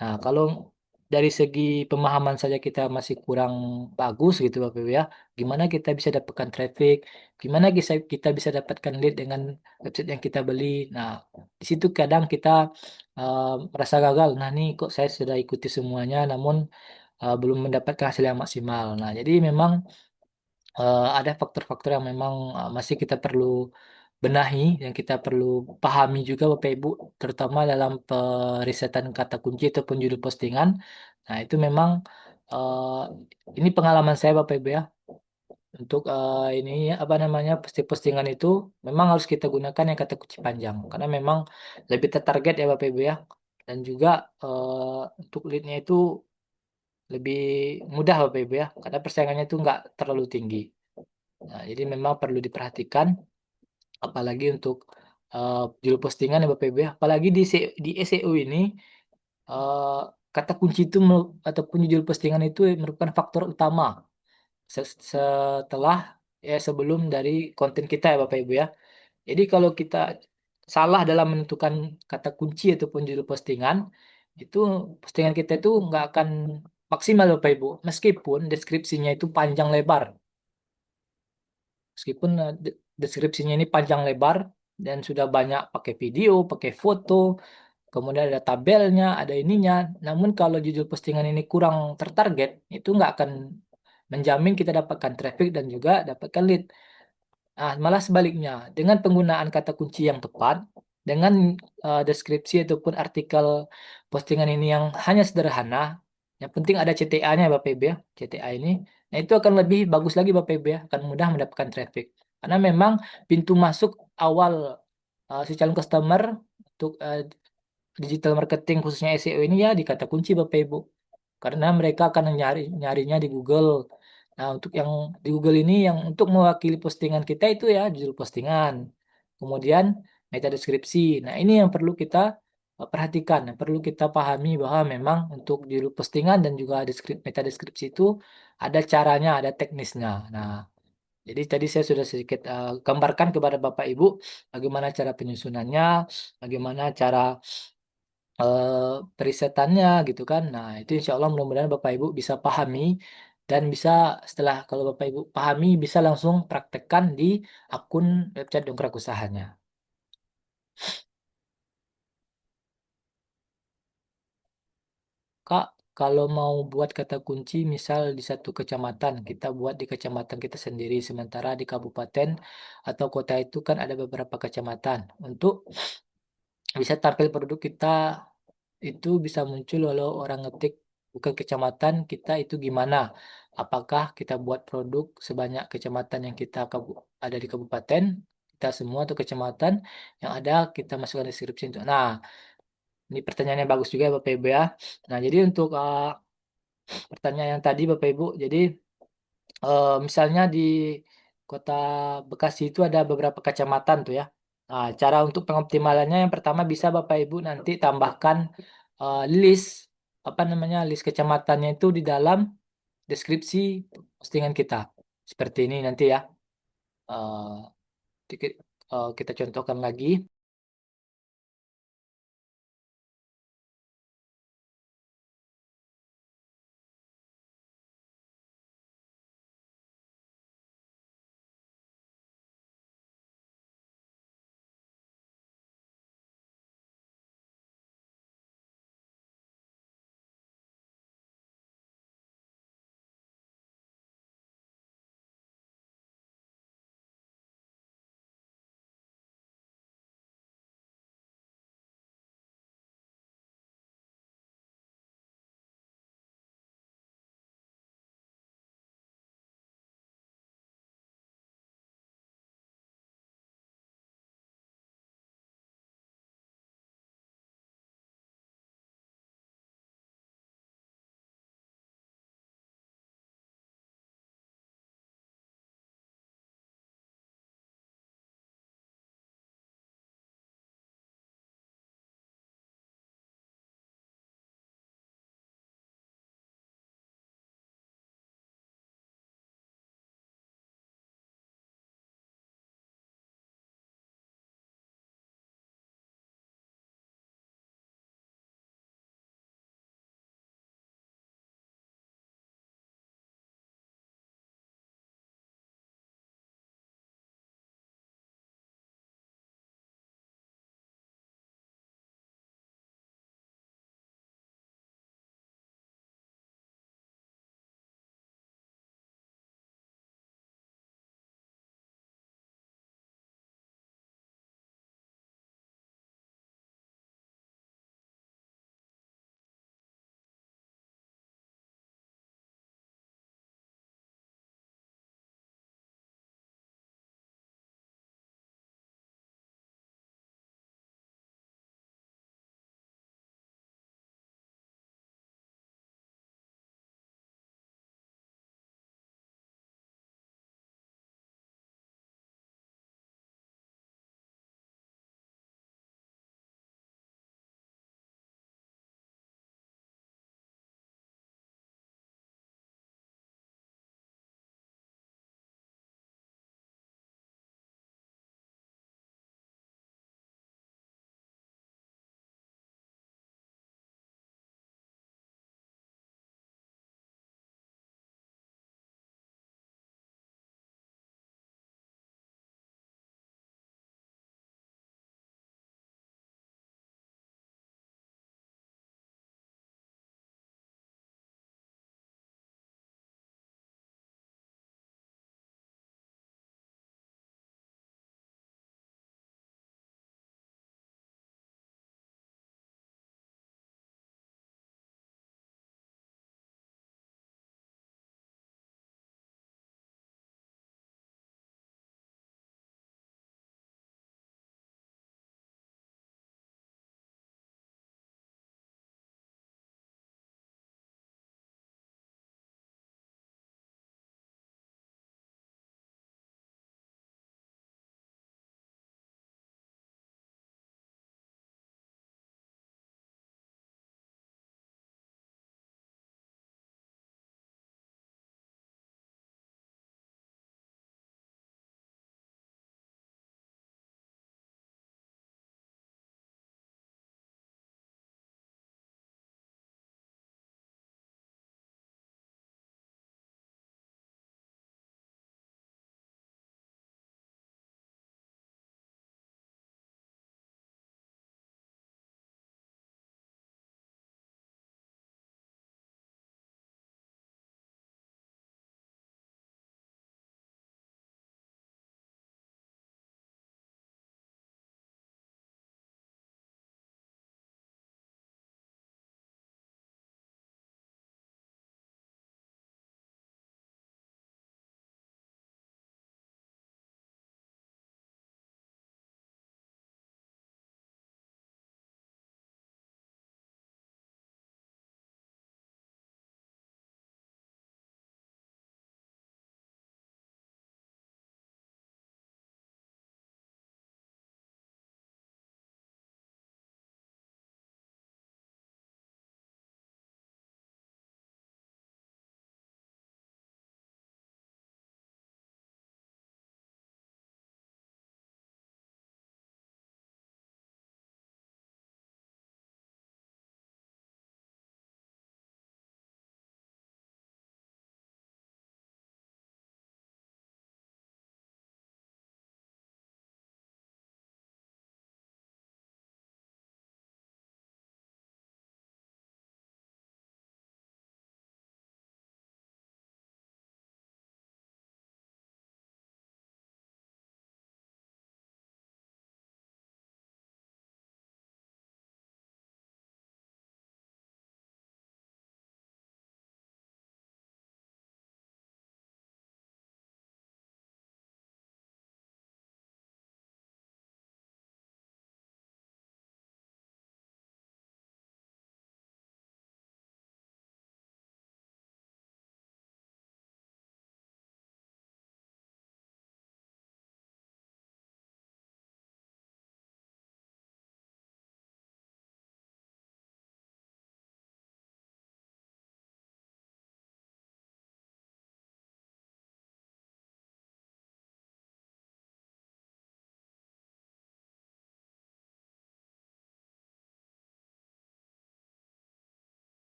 Nah, kalau dari segi pemahaman saja kita masih kurang bagus gitu Bapak Ibu ya. Gimana kita bisa dapatkan traffic? Gimana kita bisa dapatkan lead dengan website yang kita beli? Nah, di situ kadang kita merasa gagal. Nah, nih kok saya sudah ikuti semuanya namun belum mendapatkan hasil yang maksimal. Nah, jadi memang ada faktor-faktor yang memang masih kita perlu benahi, yang kita perlu pahami juga Bapak Ibu, terutama dalam perisetan kata kunci ataupun judul postingan. Nah, itu memang ini pengalaman saya Bapak Ibu ya. Untuk ini apa namanya, postingan itu memang harus kita gunakan yang kata kunci panjang, karena memang lebih tertarget ya Bapak Ibu ya. Dan juga untuk leadnya itu lebih mudah Bapak Ibu ya, karena persaingannya itu nggak terlalu tinggi. Nah, jadi memang perlu diperhatikan, apalagi untuk judul postingan ya Bapak Ibu ya. Apalagi di SEO ini, eh, kata kunci itu ataupun judul postingan itu merupakan faktor utama setelah sebelum dari konten kita ya Bapak Ibu ya. Jadi kalau kita salah dalam menentukan kata kunci ataupun judul postingan, itu postingan kita itu nggak akan maksimal Bapak Ibu. Meskipun deskripsinya itu panjang lebar. Meskipun deskripsinya ini panjang lebar dan sudah banyak pakai video, pakai foto, kemudian ada tabelnya, ada ininya. Namun kalau judul postingan ini kurang tertarget, itu nggak akan menjamin kita dapatkan traffic dan juga dapatkan lead. Nah, malah sebaliknya, dengan penggunaan kata kunci yang tepat, dengan deskripsi ataupun artikel postingan ini yang hanya sederhana, yang penting ada CTA-nya Bapak Ibu ya, CTA ini, nah itu akan lebih bagus lagi Bapak Ibu ya, akan mudah mendapatkan traffic. Karena memang pintu masuk awal si calon customer untuk digital marketing khususnya SEO ini ya di kata kunci Bapak Ibu. Karena mereka akan nyarinya di Google. Nah, untuk yang di Google ini yang untuk mewakili postingan kita itu ya judul postingan. Kemudian meta deskripsi. Nah, ini yang perlu kita perhatikan, yang perlu kita pahami bahwa memang untuk judul postingan dan juga meta deskripsi itu ada caranya, ada teknisnya. Nah, jadi tadi saya sudah sedikit gambarkan kepada Bapak Ibu bagaimana cara penyusunannya, bagaimana cara perisetannya gitu kan. Nah, itu insya Allah mudah-mudahan Bapak Ibu bisa pahami dan bisa setelah kalau Bapak Ibu pahami bisa langsung praktekkan di akun website dongkrak usahanya. Kak, kalau mau buat kata kunci misal di satu kecamatan, kita buat di kecamatan kita sendiri, sementara di kabupaten atau kota itu kan ada beberapa kecamatan. Untuk bisa tampil produk kita itu bisa muncul walau orang ngetik bukan kecamatan kita itu gimana? Apakah kita buat produk sebanyak kecamatan yang kita ada di kabupaten, kita semua atau kecamatan yang ada kita masukkan deskripsi itu. Nah, ini pertanyaan yang bagus juga ya Bapak Ibu ya. Nah, jadi untuk pertanyaan yang tadi Bapak Ibu, jadi misalnya di Kota Bekasi itu ada beberapa kecamatan tuh ya. Nah, cara untuk pengoptimalannya yang pertama bisa Bapak Ibu nanti tambahkan list apa namanya list kecamatannya itu di dalam deskripsi postingan kita. Seperti ini nanti ya. Eh, kita contohkan lagi.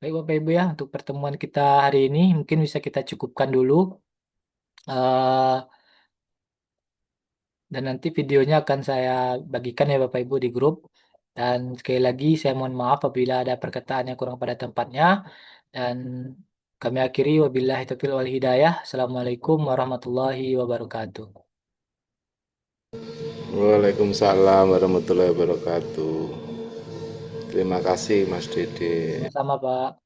Baik Bapak Ibu ya, untuk pertemuan kita hari ini mungkin bisa kita cukupkan dulu. Eh, dan nanti videonya akan saya bagikan ya Bapak Ibu di grup. Dan sekali lagi saya mohon maaf apabila ada perkataan yang kurang pada tempatnya. Dan kami akhiri wabillahi taufiq wal hidayah. Assalamualaikum warahmatullahi wabarakatuh. Waalaikumsalam warahmatullahi wabarakatuh. Terima kasih Mas Dede. Sama-sama Pak.